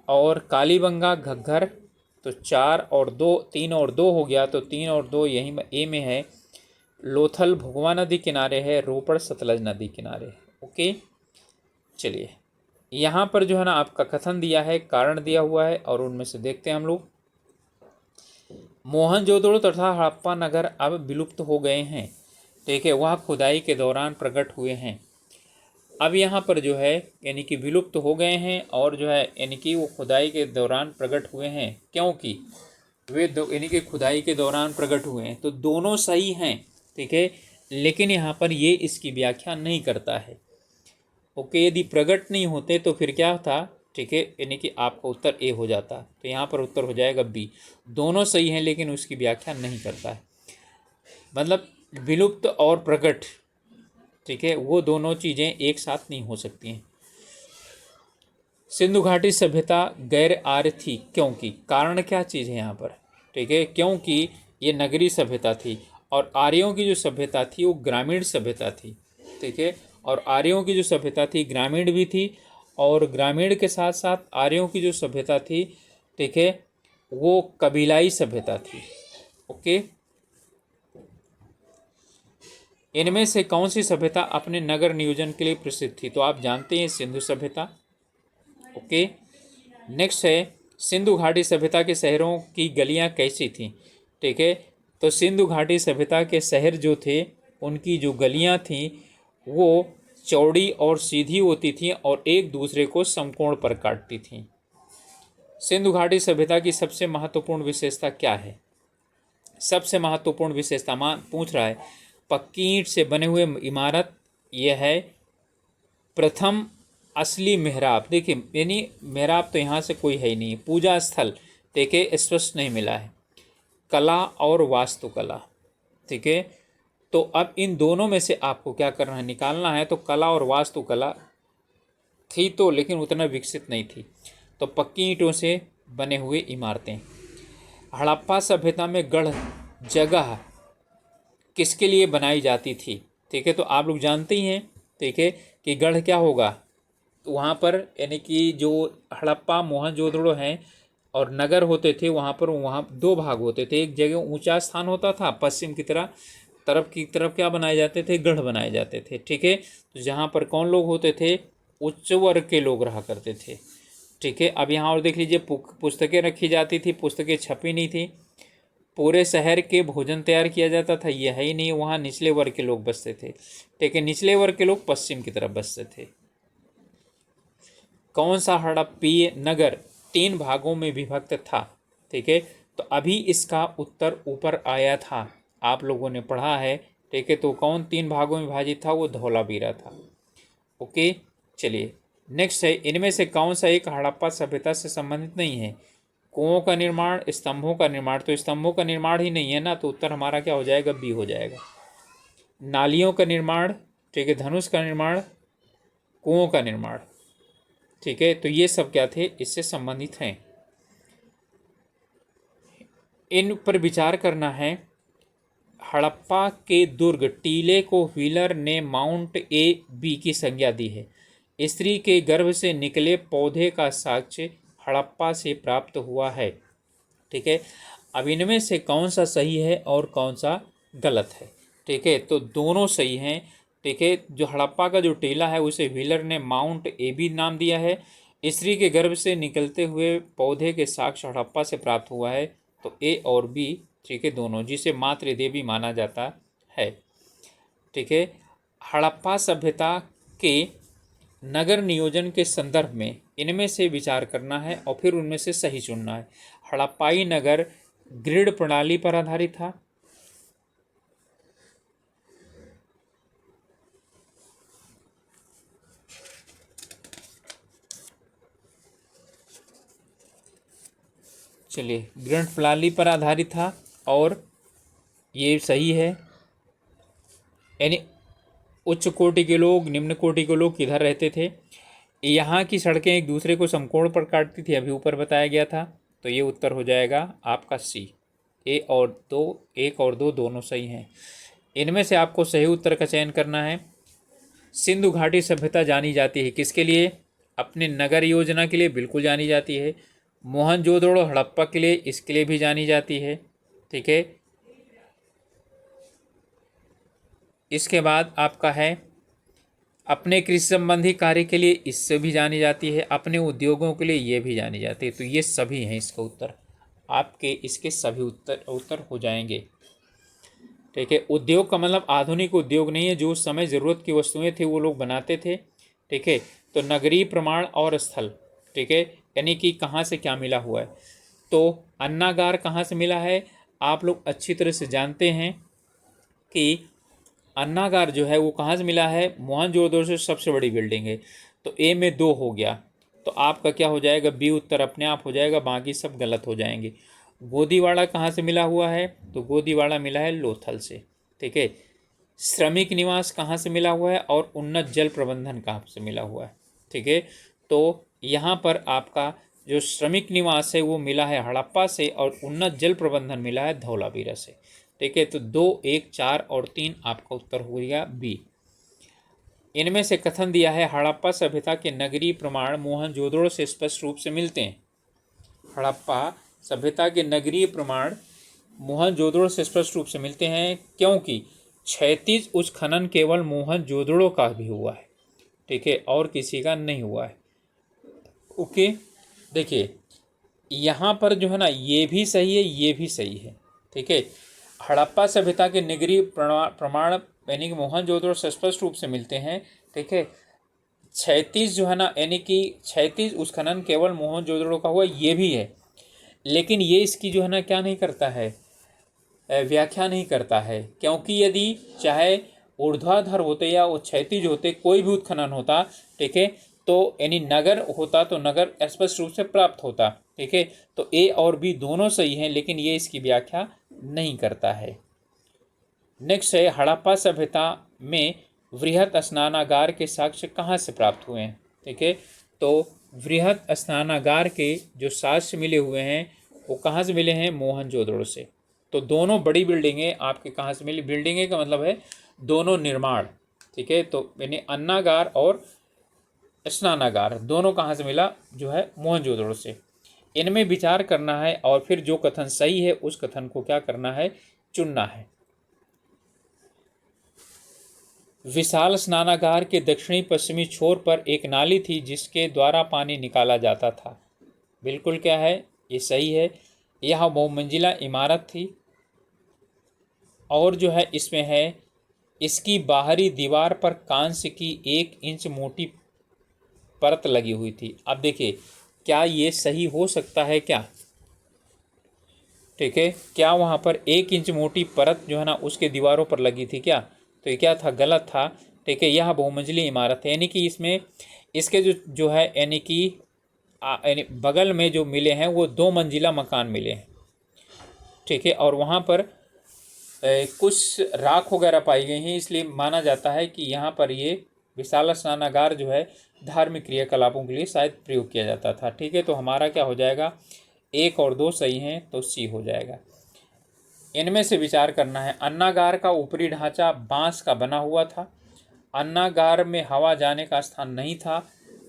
और कालीबंगा घग्गर, तो 4 और 2 3 और 2 हो गया, तो 3 और 2 यहीं ए में है। लोथल भोगवा नदी किनारे है, रोपड़ सतलज नदी किनारे है। ओके, चलिए यहाँ पर जो है ना आपका कथन दिया है, कारण दिया हुआ है, और उनमें से देखते हैं हम लोग। मोहनजोदड़ो तथा हड़प्पा नगर अब विलुप्त हो गए हैं, ठीक है, वह खुदाई के दौरान प्रकट हुए हैं। अब यहाँ पर जो है यानी कि विलुप्त हो गए हैं, और जो है यानी कि वो खुदाई के दौरान प्रकट हुए हैं, क्योंकि वे यानी कि खुदाई के दौरान प्रकट हुए हैं। तो दोनों सही हैं, ठीक है, लेकिन यहाँ पर ये इसकी व्याख्या नहीं करता है। ओके, यदि प्रकट नहीं होते तो फिर क्या था, ठीक है, यानी कि आपका उत्तर ए हो जाता। तो यहाँ पर उत्तर हो जाएगा बी। दोनों सही हैं लेकिन उसकी व्याख्या नहीं करता है, मतलब विलुप्त और प्रकट, ठीक है, वो दोनों चीज़ें एक साथ नहीं हो सकती हैं। सिंधु घाटी सभ्यता गैर आर्य थी, क्योंकि कारण क्या चीज़ है यहाँ पर, ठीक है, क्योंकि ये नगरीय सभ्यता थी, और आर्यों की जो सभ्यता थी वो ग्रामीण सभ्यता थी, ठीक है, और आर्यों की जो सभ्यता थी ग्रामीण भी थी, और ग्रामीण के साथ साथ आर्यों की जो सभ्यता थी, ठीक है, वो कबीलाई सभ्यता थी। ओके, इनमें से कौन सी सभ्यता अपने नगर नियोजन के लिए प्रसिद्ध थी, तो आप जानते हैं सिंधु सभ्यता। ओके, नेक्स्ट है सिंधु घाटी सभ्यता के शहरों की गलियां कैसी थीं, ठीक है, तो सिंधु घाटी सभ्यता के शहर जो थे उनकी जो गलियां थीं वो चौड़ी और सीधी होती थीं और एक दूसरे को समकोण पर काटती थीं। सिंधु घाटी सभ्यता की सबसे महत्वपूर्ण विशेषता क्या है, सबसे महत्वपूर्ण विशेषता पूछ रहा है। पक्की ईंट से बने हुए इमारत, यह है प्रथम असली मेहराब, देखिए यानी मेहराब तो यहाँ से कोई है ही नहीं, पूजा स्थल देखिए स्पष्ट नहीं मिला है, कला और वास्तुकला, ठीक है। तो अब इन दोनों में से आपको क्या करना है, निकालना है। तो कला और वास्तुकला थी तो लेकिन उतना विकसित नहीं थी, तो पक्की ईंटों से बने हुए इमारतें। हड़प्पा सभ्यता में गढ़ जगह किसके लिए बनाई जाती थी, ठीक है, तो आप लोग जानते ही हैं, ठीक है, कि गढ़ क्या होगा, तो वहाँ पर यानी कि जो हड़प्पा मोहनजोदड़ो हैं और नगर होते थे वहाँ पर, वहाँ 2 भाग होते थे। एक जगह ऊंचा स्थान होता था, पश्चिम की तरफ क्या बनाए जाते थे, गढ़ बनाए जाते थे, ठीक है। तो जहाँ पर कौन लोग होते थे, उच्च वर्ग के लोग रहा करते थे, ठीक है। अब यहाँ और देख लीजिए, पुस्तकें रखी जाती थी, पुस्तकें छपी नहीं थी, पूरे शहर के भोजन तैयार किया जाता था, यह है ही नहीं, वहाँ निचले वर्ग के लोग बसते थे, ठीक है, निचले वर्ग के लोग पश्चिम की तरफ बसते थे। कौन सा हड़प्पीय नगर 3 भागों में विभक्त था, ठीक है, तो अभी इसका उत्तर ऊपर आया था, आप लोगों ने पढ़ा है, ठीक है। तो कौन 3 भागों में विभाजित था, वो धौलावीरा था। ओके, चलिए नेक्स्ट है, इनमें से कौन सा एक हड़प्पा सभ्यता से संबंधित नहीं है, कुओं का निर्माण, स्तंभों का निर्माण, तो स्तंभों का निर्माण ही नहीं है ना, तो उत्तर हमारा क्या हो जाएगा, बी हो जाएगा। नालियों का निर्माण, ठीक है, धनुष का निर्माण, कुओं का निर्माण। ठीक है, तो ये सब क्या थे, इससे संबंधित हैं। इन पर विचार करना है। हड़प्पा के दुर्ग टीले को व्हीलर ने माउंट ए बी की संज्ञा दी है। स्त्री के गर्भ से निकले पौधे का साक्ष्य हड़प्पा से प्राप्त हुआ है। ठीक है, अब इनमें से कौन सा सही है और कौन सा गलत है। ठीक है, तो दोनों सही हैं। ठीक है, जो हड़प्पा का जो टीला है उसे व्हीलर ने माउंट ए बी नाम दिया है। स्त्री के गर्भ से निकलते हुए पौधे के साक्ष्य हड़प्पा से प्राप्त हुआ है, तो ए और बी ठीक है दोनों, जिसे मातृदेवी माना जाता है। ठीक है, हड़प्पा सभ्यता के नगर नियोजन के संदर्भ में इनमें से विचार करना है और फिर उनमें से सही चुनना है। हड़प्पाई नगर ग्रिड प्रणाली पर आधारित था। चलिए, ग्रिड प्रणाली पर आधारित था और ये सही है। यानी उच्च कोटि के लोग, निम्न कोटि के लोग किधर रहते थे। यहाँ की सड़कें एक दूसरे को समकोण पर काटती थी, अभी ऊपर बताया गया था। तो ये उत्तर हो जाएगा आपका सी। एक और दो दोनों सही हैं। इनमें से आपको सही उत्तर का चयन करना है। सिंधु घाटी सभ्यता जानी जाती है किसके लिए? अपने नगर योजना के लिए बिल्कुल जानी जाती है। मोहनजोदड़ो हड़प्पा के लिए, इसके लिए भी जानी जाती है। ठीक है, इसके बाद आपका है अपने कृषि संबंधी कार्य के लिए, इससे भी जानी जाती है। अपने उद्योगों के लिए ये भी जानी जाती है। तो ये सभी हैं इसका उत्तर। आपके इसके सभी उत्तर हो जाएंगे। ठीक है, उद्योग का मतलब आधुनिक उद्योग नहीं है, जो उस समय ज़रूरत की वस्तुएं थी वो लोग बनाते थे। ठीक है, तो नगरीय प्रमाण और स्थल, ठीक है, यानी कि कहाँ से क्या मिला हुआ है। तो अन्नागार कहाँ से मिला है? आप लोग अच्छी तरह से जानते हैं कि अन्नागार जो है वो कहाँ से मिला है? मोहनजोदड़ो से सबसे बड़ी बिल्डिंग है। तो ए में 2 हो गया, तो आपका क्या हो जाएगा? बी उत्तर अपने आप हो जाएगा, बाकी सब गलत हो जाएंगे। गोदीवाड़ा कहाँ से मिला हुआ है? तो गोदीवाड़ा मिला है लोथल से। ठीक है, श्रमिक निवास कहाँ से मिला हुआ है और उन्नत जल प्रबंधन कहाँ से मिला हुआ है? ठीक है, तो यहाँ पर आपका जो श्रमिक निवास है वो मिला है हड़प्पा से और उन्नत जल प्रबंधन मिला है धौलावीरा से। ठीक है, तो 2, 1, 4 और 3 आपका उत्तर हो गया बी। इनमें से कथन दिया है हड़प्पा सभ्यता के नगरीय प्रमाण मोहनजोदड़ो से स्पष्ट रूप से मिलते हैं। हड़प्पा सभ्यता के नगरीय प्रमाण मोहनजोदड़ो से स्पष्ट रूप से मिलते हैं, क्योंकि क्षैतिज उत्खनन केवल मोहनजोदड़ो का भी हुआ है। ठीक है, और किसी का नहीं हुआ है। ओके, देखिए यहाँ पर जो है ना, ये भी सही है, ये भी सही है। ठीक है, हड़प्पा सभ्यता के नगरीय प्रमाण यानी कि मोहनजोदड़ो से स्पष्ट रूप से मिलते हैं। ठीक है, क्षैतिज जो है ना, यानी कि क्षैतिज उत्खनन केवल मोहनजोदड़ो का हुआ, ये भी है। लेकिन ये इसकी जो है ना क्या नहीं करता है, व्याख्या नहीं करता है, क्योंकि यदि चाहे ऊर्ध्वाधर होते या वो क्षैतिज होते, कोई भी उत्खनन होता, ठीक है, तो यानी नगर होता तो नगर स्पष्ट रूप से प्राप्त होता। ठीक है, तो ए और बी दोनों सही हैं, लेकिन ये इसकी व्याख्या नहीं करता है। नेक्स्ट है हड़प्पा सभ्यता में वृहत स्नानागार के साक्ष्य कहाँ से प्राप्त हुए हैं? ठीक है, तो वृहत स्नानागार के जो साक्ष्य मिले हुए हैं वो कहाँ से मिले हैं? मोहनजोदड़ो से। तो दोनों बड़ी बिल्डिंगें आपके कहाँ से मिली? बिल्डिंगें का मतलब है दोनों निर्माण। ठीक है, तो यानी अन्नागार और स्नानागार दोनों कहाँ से मिला? जो है मोहनजोदड़ो से। इनमें विचार करना है और फिर जो कथन सही है उस कथन को क्या करना है? चुनना है। विशाल स्नानागार के दक्षिणी पश्चिमी छोर पर एक नाली थी जिसके द्वारा पानी निकाला जाता था। बिल्कुल क्या है? ये सही है। यह बहुमंजिला इमारत थी और जो है इसमें है इसकी बाहरी दीवार पर कांस्य की 1 इंच मोटी परत लगी हुई थी। अब देखिए, क्या ये सही हो सकता है क्या? ठीक है, क्या वहाँ पर 1 इंच मोटी परत जो है ना उसके दीवारों पर लगी थी क्या? तो ये क्या था? गलत था। ठीक है, यह बहुमंजिली इमारत है, यानी कि इसमें इसके जो है यानी कि यानी बगल में जो मिले हैं वो 2 मंजिला मकान मिले हैं। ठीक है, और वहाँ पर कुछ राख वगैरह पाई गई हैं, इसलिए माना जाता है कि यहाँ पर ये विशाला स्नानागार जो है धार्मिक क्रियाकलापों के लिए शायद प्रयोग किया जाता था। ठीक है, तो हमारा क्या हो जाएगा, 1 और 2 सही हैं, तो सी हो जाएगा। इनमें से विचार करना है। अन्नागार का ऊपरी ढांचा बांस का बना हुआ था। अन्नागार में हवा जाने का स्थान नहीं था।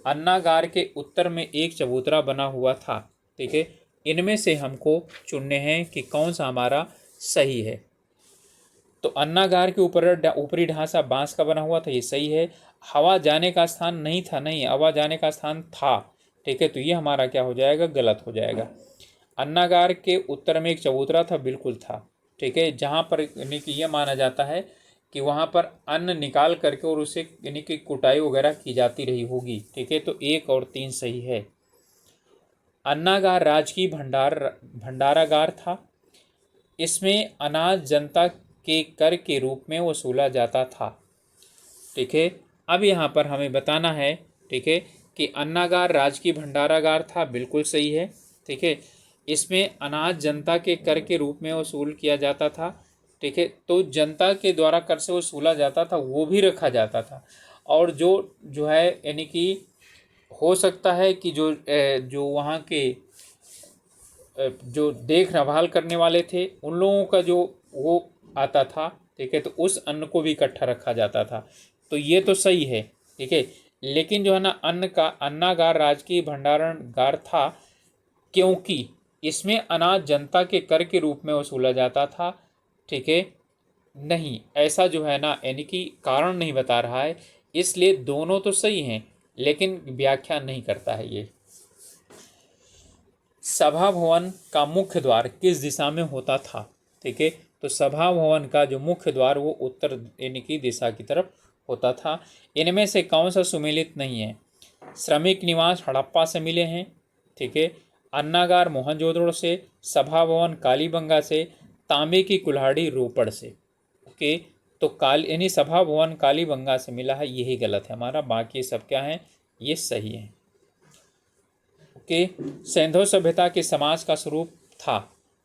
अन्नागार के उत्तर में एक चबूतरा बना हुआ था। ठीक है, इनमें से हमको चुनने हैं कि कौन सा हमारा सही है। तो अन्नागार के ऊपर ऊपरी ढांचा बांस का बना हुआ था, ये सही है। हवा जाने का स्थान नहीं था, नहीं, हवा जाने का स्थान था। ठीक है, तो ये हमारा क्या हो जाएगा, गलत हो जाएगा। अन्नागार के उत्तर में एक चबूतरा था, बिल्कुल था। ठीक है, जहाँ पर यानी कि यह माना जाता है कि वहाँ पर अन्न निकाल करके और उसे यानी कि कुटाई वगैरह की जाती रही होगी। ठीक है, तो 1 और 3 सही है। अन्नागार राजकीय भंडारागार था। इसमें अनाज जनता के कर के रूप में वसूला जाता था। ठीक है, अब यहाँ पर हमें बताना है, ठीक है, कि अन्नागार राजकीय भंडारागार था, बिल्कुल सही है। ठीक है, इसमें अनाज जनता के कर के रूप में वसूल किया जाता था। ठीक है, तो जनता के द्वारा कर से वसूला जाता था, वो भी रखा जाता था। और जो है यानी कि हो सकता है कि जो वहाँ के जो देख रभाल करने वाले थे, उन लोगों का जो वो आता था। ठीक है, तो उस अन्न को भी इकट्ठा रखा जाता था, तो ये तो सही है। ठीक है, लेकिन जो है ना, अन्नागार राजकीय भंडारणगार था, क्योंकि इसमें अनाज जनता के कर के रूप में वसूला जाता था। ठीक है, नहीं, ऐसा जो है ना, यानी कि कारण नहीं बता रहा है, इसलिए दोनों तो सही हैं, लेकिन व्याख्या नहीं करता है ये। सभा भवन का मुख्य द्वार किस दिशा में होता था? ठीक है, तो सभा भवन का जो मुख्य द्वार वो उत्तर यानी कि दिशा की तरफ होता था। इनमें से कौन सा सुमेलित नहीं है? श्रमिक निवास हड़प्पा से मिले हैं। ठीक है, अन्नागार मोहनजोदड़ो से, सभा भवन कालीबंगा से, तांबे की कुल्हाड़ी रोपड़ से। ओके, तो यानी सभा भवन कालीबंगा से मिला है, यही गलत है हमारा, बाकी सब क्या है, ये सही है। ओके, सैंधव सभ्यता के समाज का स्वरूप था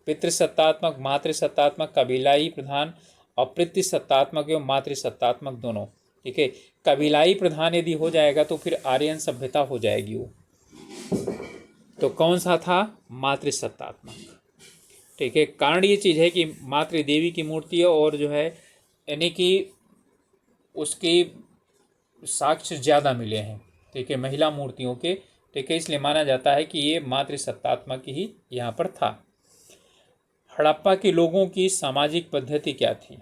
पितृसत्तात्मक, मातृसत्तात्मक, कबीलाई प्रधान, और पितृसत्तात्मक एवं मातृसत्तात्मक दोनों। ठीक है, कबीलाई प्रधान यदि हो जाएगा तो फिर आर्यन सभ्यता हो जाएगी वो। तो कौन सा था? मातृसत्तात्मक। ठीक है, कारण ये चीज़ है कि मातृदेवी की मूर्ति है और जो है यानी कि उसके साक्ष्य ज़्यादा मिले हैं। ठीक है, महिला मूर्तियों के। ठीक है, इसलिए माना जाता है कि ये मातृसत्तात्मक ही यहाँ पर था। हड़प्पा के लोगों की सामाजिक पद्धति क्या थी?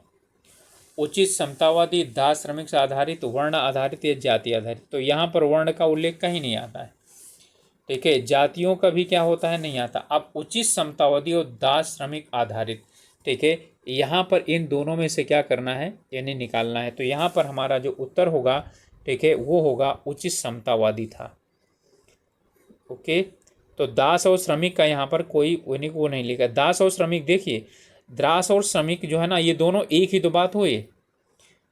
उचित समतावादी, दास श्रमिक से आधारित, वर्ण आधारित या जाति आधारित। तो यहाँ पर वर्ण का उल्लेख कहीं नहीं आता है। ठीक है, जातियों का भी क्या होता है, नहीं आता। अब उचित समतावादी और दास श्रमिक आधारित। ठीक है, यहाँ पर इन दोनों में से क्या करना है, यानी निकालना है। तो यहाँ पर हमारा जो उत्तर होगा, ठीक है, वो होगा उचित समतावादी था। ओके, तो दास और श्रमिक का यहाँ पर कोई वो नहीं लिखा। दास और श्रमिक, देखिए, दास और श्रमिक जो है ना, ये दोनों एक ही तो बात हुई।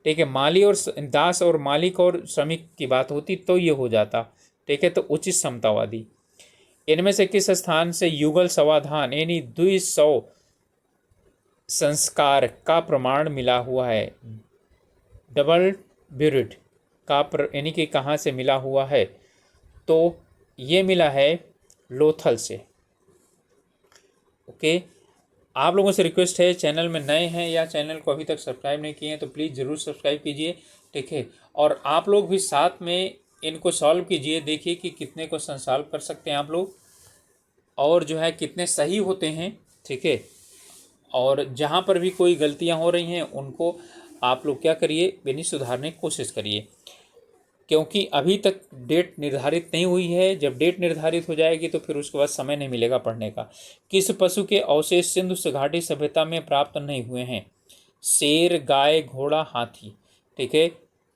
ठीक है, माली और दास और मालिक और श्रमिक की बात होती तो ये हो जाता। ठीक है, तो उचित समतावादी। इनमें से किस स्थान से युगल समाधान यानी 200 संस्कार का प्रमाण मिला हुआ है? डबल ब्यूरिट का यानी कि कहाँ से मिला हुआ है? तो ये मिला है लोथल से। ओके, आप लोगों से रिक्वेस्ट है, चैनल में नए हैं या चैनल को अभी तक सब्सक्राइब नहीं किए हैं तो प्लीज़ ज़रूर सब्सक्राइब कीजिए। ठीक है, और आप लोग भी साथ में इनको सॉल्व कीजिए, देखिए कि कितने क्वेश्चन सॉल्व कर सकते हैं आप लोग और जो है कितने सही होते हैं। ठीक है, और जहाँ पर भी कोई गलतियाँ हो रही हैं उनको आप लोग क्या करिए, यानी सुधारने की कोशिश करिए, क्योंकि अभी तक डेट निर्धारित नहीं हुई है। जब डेट निर्धारित हो जाएगी तो फिर उसके बाद समय नहीं मिलेगा पढ़ने का। किस पशु के अवशेष सिंधु घाटी सभ्यता में प्राप्त नहीं हुए हैं? शेर, गाय, घोड़ा, हाथी। ठीक है,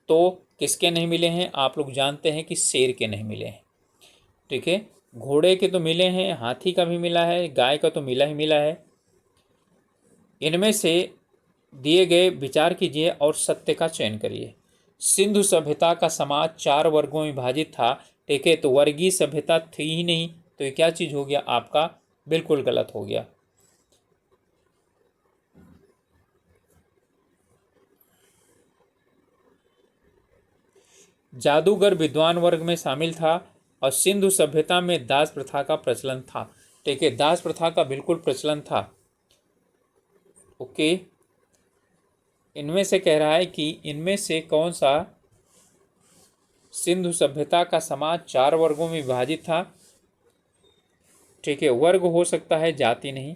तो किसके नहीं मिले हैं? आप लोग जानते हैं कि शेर के नहीं मिले हैं। ठीक है, घोड़े के तो मिले हैं, हाथी का भी मिला है, गाय का तो मिला ही मिला है। इनमें से दिए गए विचार कीजिए और सत्य का चयन करिए। सिंधु सभ्यता का समाज 4 वर्गों में विभाजित था। ठीक है, तो वर्गीय सभ्यता थी ही नहीं, तो ये क्या चीज़ हो गया आपका? बिल्कुल गलत हो गया। जादूगर विद्वान वर्ग में शामिल था और सिंधु सभ्यता में दास प्रथा का प्रचलन था। ठीक है, दास प्रथा का बिल्कुल प्रचलन था। ओके, इनमें से कह रहा है कि इनमें से कौन सा सिंधु सभ्यता का समाज 4 वर्गों में विभाजित था। ठीक है, वर्ग हो सकता है, जाति नहीं।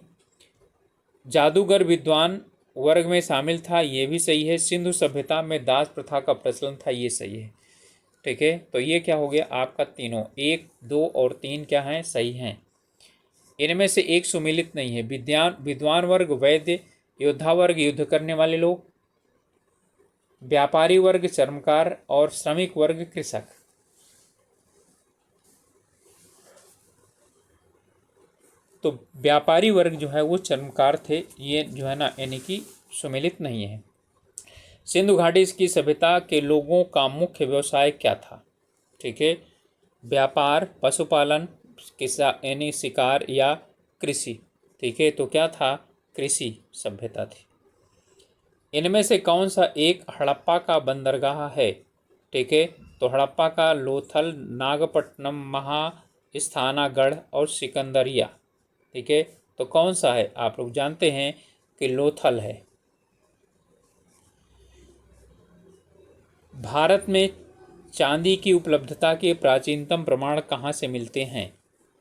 जादूगर विद्वान वर्ग में शामिल था, ये भी सही है। सिंधु सभ्यता में दास प्रथा का प्रचलन था, ये सही है। ठीक है, तो ये क्या हो गया आपका तीनों, 1, 2 और 3 क्या हैं, सही हैं। इनमें से एक सुमेलित नहीं है। विद्वान वर्ग वैद्य, योद्धा वर्ग युद्ध करने वाले लोग, व्यापारी वर्ग चर्मकार और श्रमिक वर्ग कृषक। तो व्यापारी वर्ग जो है वो चर्मकार थे, ये जो है ना यानी कि सुमेलित नहीं है। सिंधु घाटी की सभ्यता के लोगों का मुख्य व्यवसाय क्या था। ठीक है, व्यापार, पशुपालन, किसा यानी शिकार या कृषि। ठीक है, तो क्या था, कृषि सभ्यता थी। इनमें से कौन सा एक हड़प्पा का बंदरगाह है। ठीक है, तो हड़प्पा का लोथल, नागपट्टनम, महास्थानागढ़ और सिकंदरिया। ठीक है, तो कौन सा है, आप लोग जानते हैं कि लोथल है। भारत में चांदी की उपलब्धता के प्राचीनतम प्रमाण कहाँ से मिलते हैं।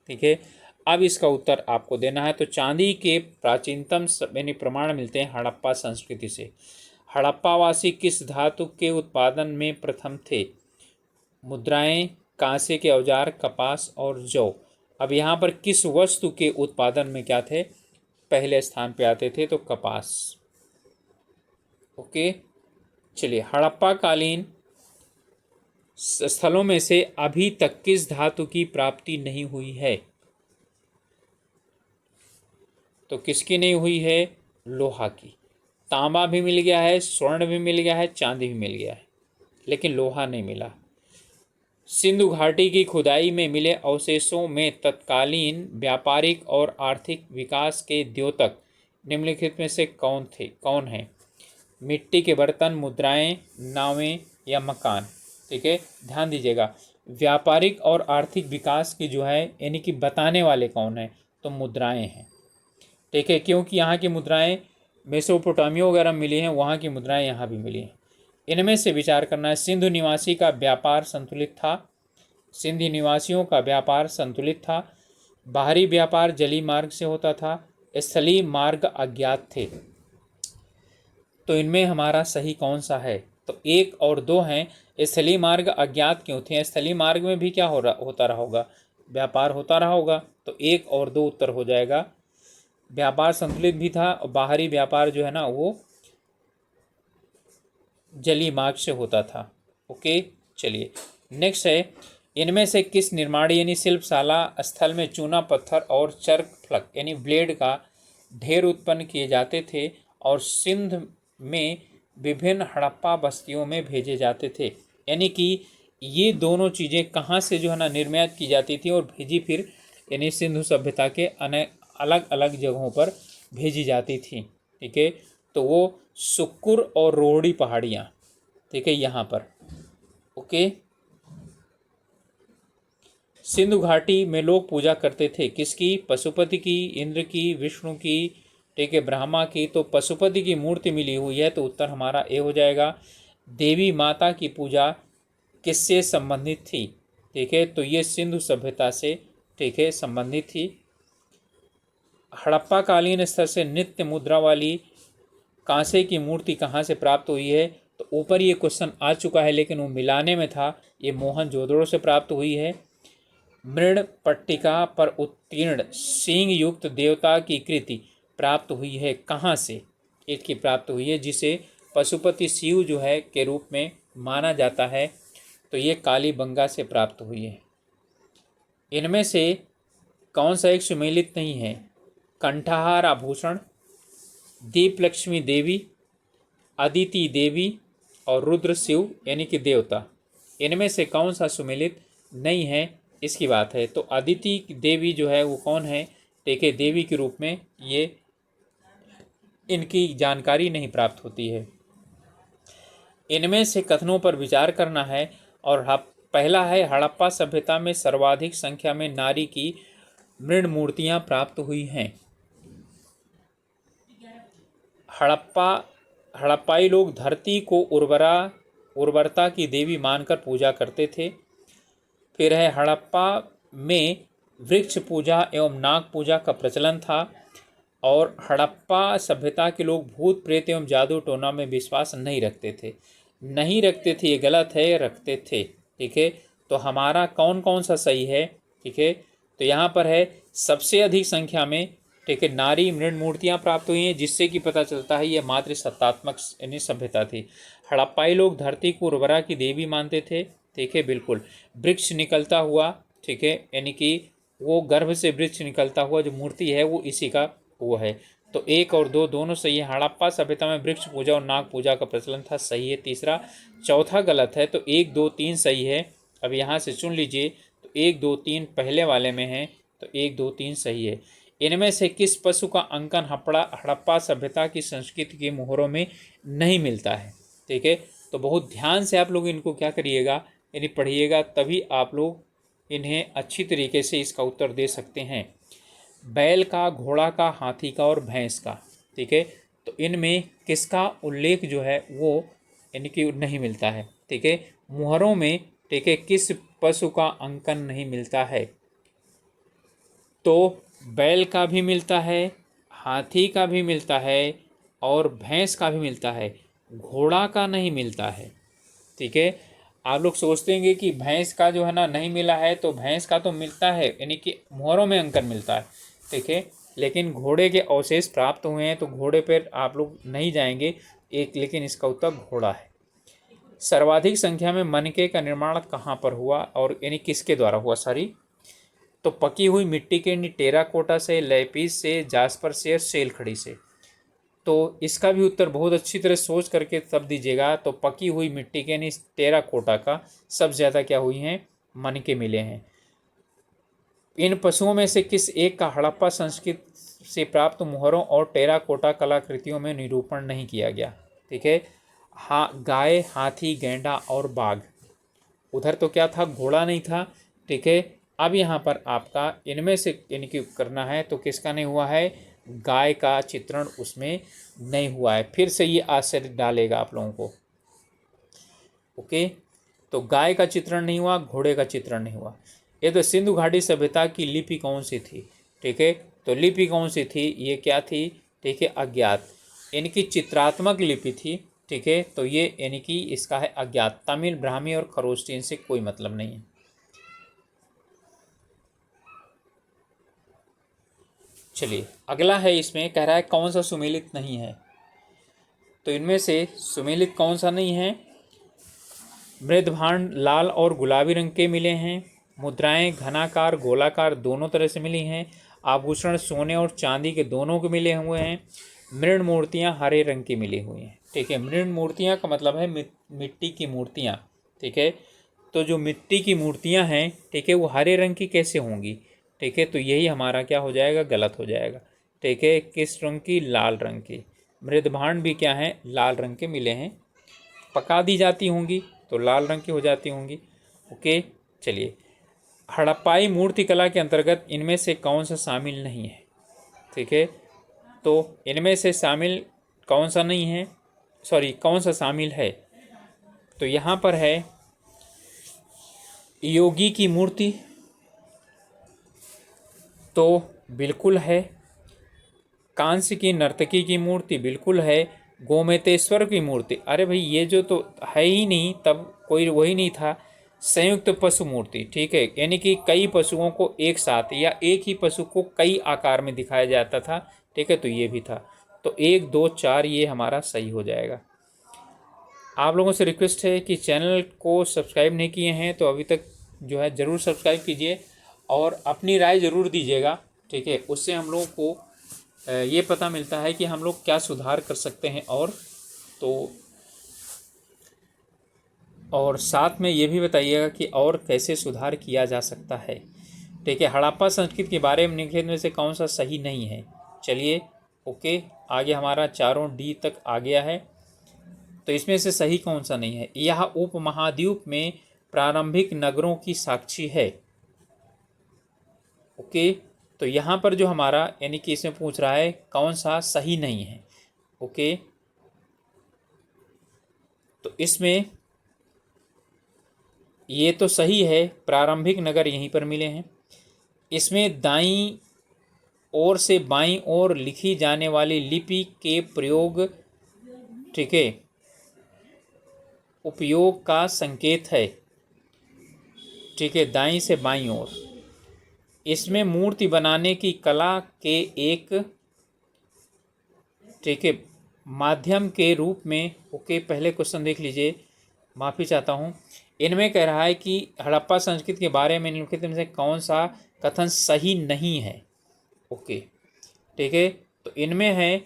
ठीक है, अब इसका उत्तर आपको देना है। तो चांदी के प्राचीनतम यानी प्रमाण मिलते हैं हड़प्पा संस्कृति से। हड़प्पावासी किस धातु के उत्पादन में प्रथम थे। मुद्राएं, कांसे के औजार, कपास और जौ। अब यहाँ पर किस वस्तु के उत्पादन में क्या थे, पहले स्थान पे आते थे, तो कपास। ओके, चलिए, हड़प्पा कालीन स्थलों में से अभी तक किस धातु की प्राप्ति नहीं हुई है। तो किसकी नहीं हुई है, लोहा की। तांबा भी मिल गया है, स्वर्ण भी मिल गया है, चांदी भी मिल गया है, लेकिन लोहा नहीं मिला। सिंधु घाटी की खुदाई में मिले अवशेषों में तत्कालीन व्यापारिक और आर्थिक विकास के द्योतक निम्नलिखित में से कौन है। मिट्टी के बर्तन, मुद्राएं, नावें या मकान। ठीक है, ध्यान दीजिएगा, व्यापारिक और आर्थिक विकास की जो है यानी कि बताने वाले कौन है, तो मुद्राएं हैं। ठीक है, क्योंकि यहाँ की मुद्राएं मेसोपोटामिया वगैरह मिली हैं, वहाँ की मुद्राएं यहाँ भी मिली हैं। इनमें से विचार करना है। सिंधु निवासी का व्यापार संतुलित था। सिंधु निवासियों का व्यापार संतुलित था। बाहरी व्यापार जली मार्ग से होता था। स्थलीय मार्ग अज्ञात थे। तो इनमें हमारा सही कौन सा है, तो 1 और 2 हैं। स्थलीय मार्ग अज्ञात क्यों थे, स्थलीय मार्ग में भी क्या होता रहा होगा, व्यापार होता रहा होगा, तो 1 और 2 उत्तर हो जाएगा। व्यापार संतुलित भी था और बाहरी व्यापार जो है ना वो जली मार्ग से होता था। ओके, चलिए नेक्स्ट है, इनमें से किस निर्माण यानी शिल्पशाला स्थल में चूना पत्थर और चर्क फलक यानी ब्लेड का ढेर उत्पन्न किए जाते थे और सिंध में विभिन्न हड़प्पा बस्तियों में भेजे जाते थे। यानी कि ये दोनों चीज़ें कहाँ से जो है ना निर्यात की जाती थी और भेजी फिर यानी सिंधु सभ्यता के अलग अलग जगहों पर भेजी जाती थी। ठीक है, तो वो सुक्कुर और रोहड़ी पहाड़ियाँ। ठीक है, यहाँ पर। ओके, सिंधु घाटी में लोग पूजा करते थे किसकी, पशुपति की, इंद्र की, विष्णु की, ठीक है, ब्रह्मा की। तो पशुपति की मूर्ति मिली हुई है, तो उत्तर हमारा ए हो जाएगा। देवी माता की पूजा किससे संबंधित थी। ठीक है, तो ये सिंधु सभ्यता से ठीक है संबंधित थी। हड़प्पा कालीन स्तर से नित्य मुद्रा वाली कांसे की मूर्ति कहाँ से प्राप्त हुई है, तो ऊपर ये क्वेश्चन आ चुका है लेकिन वो मिलाने में था, ये मोहनजोदड़ो से प्राप्त हुई है। मृण पट्टिका पर उत्तीर्ण सींग युक्त देवता की कृति प्राप्त हुई है कहाँ से, इसकी प्राप्त हुई है जिसे पशुपति शिव जो है के रूप में माना जाता है, तो ये कालीबंगा से प्राप्त हुई है। इनमें से कौन सा एक सुमेलित नहीं है, कंठहार आभूषण, दीपलक्ष्मी देवी, अदिति देवी और रुद्र शिव यानी कि देवता। इनमें से कौन सा सुमेलित नहीं है, इसकी बात है। तो अदिति देवी जो है वो कौन है, देखिए देवी के रूप में ये इनकी जानकारी नहीं प्राप्त होती है। इनमें से कथनों पर विचार करना है। और पहला है हड़प्पा सभ्यता में सर्वाधिक संख्या में नारी की मृण मूर्तियां प्राप्त हुई हैं। हड़प्पाई लोग धरती को उर्वरता की देवी मानकर पूजा करते थे। फिर है हड़प्पा में वृक्ष पूजा एवं नाग पूजा का प्रचलन था। और हड़प्पा सभ्यता के लोग भूत प्रेत एवं जादू टोना में विश्वास नहीं रखते थे। नहीं रखते थे ये गलत है, रखते थे। ठीक है, तो हमारा कौन कौन सा सही है? ठीक है, तो यहाँ पर है सबसे अधिक संख्या में, ठीक है, नारी मृण मूर्तियाँ प्राप्त हुई हैं, जिससे कि पता चलता है ये मातृ सत्तात्मक यानी सभ्यता थी। हड़प्पाई लोग धरती को उर्वरा की देवी मानते थे। ठीक है, बिल्कुल। वृक्ष निकलता हुआ, ठीक है, यानी कि वो गर्भ से वृक्ष निकलता हुआ जो मूर्ति है वो इसी का वो है। तो 1 और 2 दोनों सही है। हड़प्पा सभ्यता में वृक्ष पूजा और नाग पूजा का प्रचलन था, सही है तीसरा। चौथा गलत है, तो 1 2 3 सही है। अब यहाँ से चुन लीजिए, तो 1 2 3 पहले वाले में है, तो 1 2 3 सही है। इनमें से किस पशु का अंकन हड़प्पा सभ्यता की संस्कृति के मोहरों में नहीं मिलता है? ठीक है, तो बहुत ध्यान से आप लोग इनको क्या करिएगा, यानी पढ़िएगा, तभी आप लोग इन्हें अच्छी तरीके से इसका उत्तर दे सकते हैं। बैल का, घोड़ा का, हाथी का और भैंस का। ठीक है, तो इनमें किसका उल्लेख जो है वो यानी कि नहीं मिलता है? ठीक है, मुहरों में, ठीक है, किस पशु का अंकन नहीं मिलता है? तो बैल का भी मिलता है, हाथी का भी मिलता है और भैंस का भी मिलता है, घोड़ा का नहीं मिलता है। ठीक है, आप लोग सोचते हैं कि भैंस का जो है ना नहीं मिला है, तो भैंस का तो मिलता है, यानी कि मुहरों में अंकन मिलता है। ठीक है, लेकिन घोड़े के अवशेष प्राप्त हुए हैं, तो घोड़े पर आप लोग नहीं जाएंगे एक, लेकिन इसका उत्तर घोड़ा है। सर्वाधिक संख्या में मनके का निर्माण कहाँ पर हुआ और यानी किसके द्वारा हुआ? सॉरी, तो पकी हुई मिट्टी के टेराकोटा से, लेपिस से, जास्पर से और सेल खड़ी से। तो इसका भी उत्तर बहुत अच्छी तरह सोच करके तब दीजिएगा। तो पकी हुई मिट्टी के यानी टेराकोटा का सबसे ज़्यादा क्या हुई हैं? मनके मिले हैं। इन पशुओं में से किस एक का हड़प्पा संस्कृति से प्राप्त मुहरों और टेराकोटा कलाकृतियों में निरूपण नहीं किया गया? ठीक है, हाँ, गाय, हाथी, गैंडा और बाघ। उधर तो क्या था? घोड़ा नहीं था। ठीक है, अब यहाँ पर आपका इनमें से यानी कि करना है, तो किसका नहीं हुआ है? गाय का चित्रण उसमें नहीं हुआ है। फिर से ये आश्चर्य डालेगा आप लोगों को। ओके, तो गाय का चित्रण नहीं हुआ, घोड़े का चित्रण नहीं हुआ। ये तो सिंधु घाटी सभ्यता की लिपि कौन सी थी? ठीक है, तो लिपि कौन सी थी? ये क्या थी? ठीक है, अज्ञात। इनकी चित्रात्मक लिपि थी। ठीक है, तो ये यानी कि इसका है अज्ञात। तमिल, ब्राह्मी और खरोष्टी, इनसे कोई मतलब नहीं है। चलिए अगला है, इसमें कह रहा है कौन सा सुमेलित नहीं है? तो इनमें से सुमेलित कौन सा नहीं है? मृदभांड लाल और गुलाबी रंग के मिले हैं। मुद्राएं घनाकार, गोलाकार दोनों तरह से मिली हैं। आभूषण सोने और चांदी के दोनों के मिले हुए हैं। मृण मूर्तियां हरे रंग की मिली हुई हैं। ठीक है, मृण मूर्तियां का मतलब है मिट्टी की मूर्तियां। ठीक है, तो जो मिट्टी की मूर्तियां हैं, ठीक है, वो हरे रंग की कैसे होंगी? ठीक है, तो यही हमारा क्या हो जाएगा? गलत हो जाएगा। ठीक है, किस रंग की? लाल रंग की। मृदभांड भी क्या है? लाल रंग के मिले हैं। पका दी जाती होंगी तो लाल रंग की हो जाती होंगी। ओके, चलिए, हड़प्पाई मूर्तिकला के अंतर्गत इनमें से कौन सा शामिल नहीं है? ठीक है, तो इनमें से शामिल कौन सा नहीं है, सॉरी कौन सा शामिल है? तो यहाँ पर है योगी की मूर्ति, तो बिल्कुल है। कांस्य की नर्तकी की मूर्ति बिल्कुल है। गोमतेश्वर की मूर्ति, अरे भाई ये जो तो है ही नहीं, तब कोई वही नहीं था। संयुक्त पशु मूर्ति, ठीक है, यानी कि कई पशुओं को एक साथ या एक ही पशु को कई आकार में दिखाया जाता था। ठीक है, तो ये भी था। तो 1 2 4 ये हमारा सही हो जाएगा। आप लोगों से रिक्वेस्ट है कि चैनल को सब्सक्राइब नहीं किए हैं तो अभी तक जो है ज़रूर सब्सक्राइब कीजिए और अपनी राय ज़रूर दीजिएगा। ठीक है, उससे हम लोगों को ये पता मिलता है कि हम लोग क्या सुधार कर सकते हैं। और साथ में ये भी बताइएगा कि और कैसे सुधार किया जा सकता है। ठीक है, हड़प्पा संस्कृति के बारे में निम्नलिखित में से कौन सा सही नहीं है? चलिए, ओके, आगे हमारा चारों डी तक आ गया है। तो इसमें से सही कौन सा नहीं है? यह उपमहाद्वीप में प्रारंभिक नगरों की साक्षी है। ओके, तो यहाँ पर जो हमारा यानी कि इसमें पूछ रहा है कौन सा सही नहीं है। ओके, तो इसमें ये तो सही है, प्रारंभिक नगर यहीं पर मिले हैं। इसमें दाईं ओर से बाईं ओर लिखी जाने वाली लिपि के प्रयोग, ठीक है, उपयोग का संकेत है। ठीक है, दाईं से बाईं ओर। इसमें मूर्ति बनाने की कला के एक, ठीक है, माध्यम के रूप में। ओके, पहले क्वेश्चन देख लीजिए, माफ़ी चाहता हूँ। इनमें कह रहा है कि हड़प्पा संस्कृति के बारे में निम्नलिखित में से कौन सा कथन सही नहीं है। ओके, ठीक है, तो इनमें है,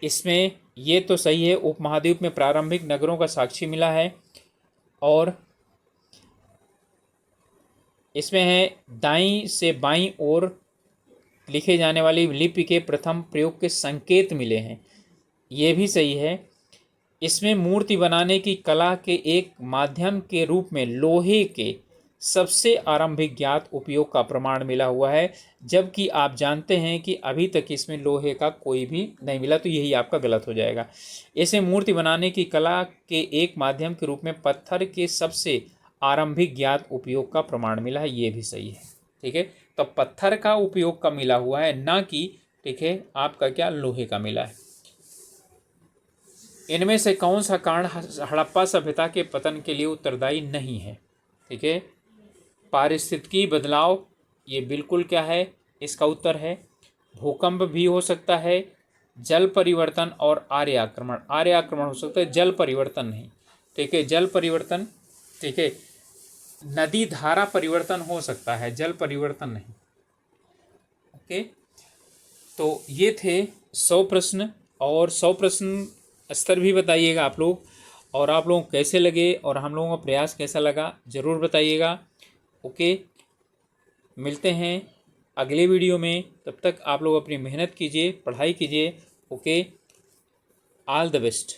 इसमें ये तो सही है, उपमहाद्वीप में प्रारंभिक नगरों का साक्षी मिला है। और इसमें है दाईं से बाईं ओर लिखे जाने वाली लिपि के प्रथम प्रयोग के संकेत मिले हैं, ये भी सही है। इसमें मूर्ति बनाने की कला के एक माध्यम के रूप में लोहे के सबसे आरंभिक ज्ञात उपयोग का प्रमाण मिला हुआ है, जबकि आप जानते हैं कि अभी तक इसमें लोहे का कोई भी नहीं मिला, तो यही आपका गलत हो जाएगा। इसमें मूर्ति बनाने की कला के एक माध्यम के रूप में पत्थर के सबसे आरंभिक ज्ञात उपयोग का प्रमाण मिला है, ये भी सही है। ठीक है, तो पत्थर का उपयोग का मिला हुआ है, ना कि, ठीक है, आपका क्या लोहे का मिला है। इनमें से कौन सा कारण हड़प्पा सभ्यता के पतन के लिए उत्तरदायी नहीं है। ठीक है, पारिस्थितिकी बदलाव, ये बिल्कुल क्या है, इसका उत्तर है। भूकंप भी हो सकता है, जल परिवर्तन और आर्य आक्रमण। आर्य आक्रमण हो सकता है, जल परिवर्तन नहीं। ठीक है, जल परिवर्तन, ठीक है, नदी धारा परिवर्तन हो सकता है, जल परिवर्तन नहीं। ओके, तो ये थे 100 प्रश्न, और 100 प्रश्न स्तर भी बताइएगा आप लोग, और आप लोगों को कैसे लगे और हम लोगों का प्रयास कैसा लगा ज़रूर बताइएगा। ओके, मिलते हैं अगले वीडियो में, तब तक आप लोग अपनी मेहनत कीजिए, पढ़ाई कीजिए। Okay, all the best.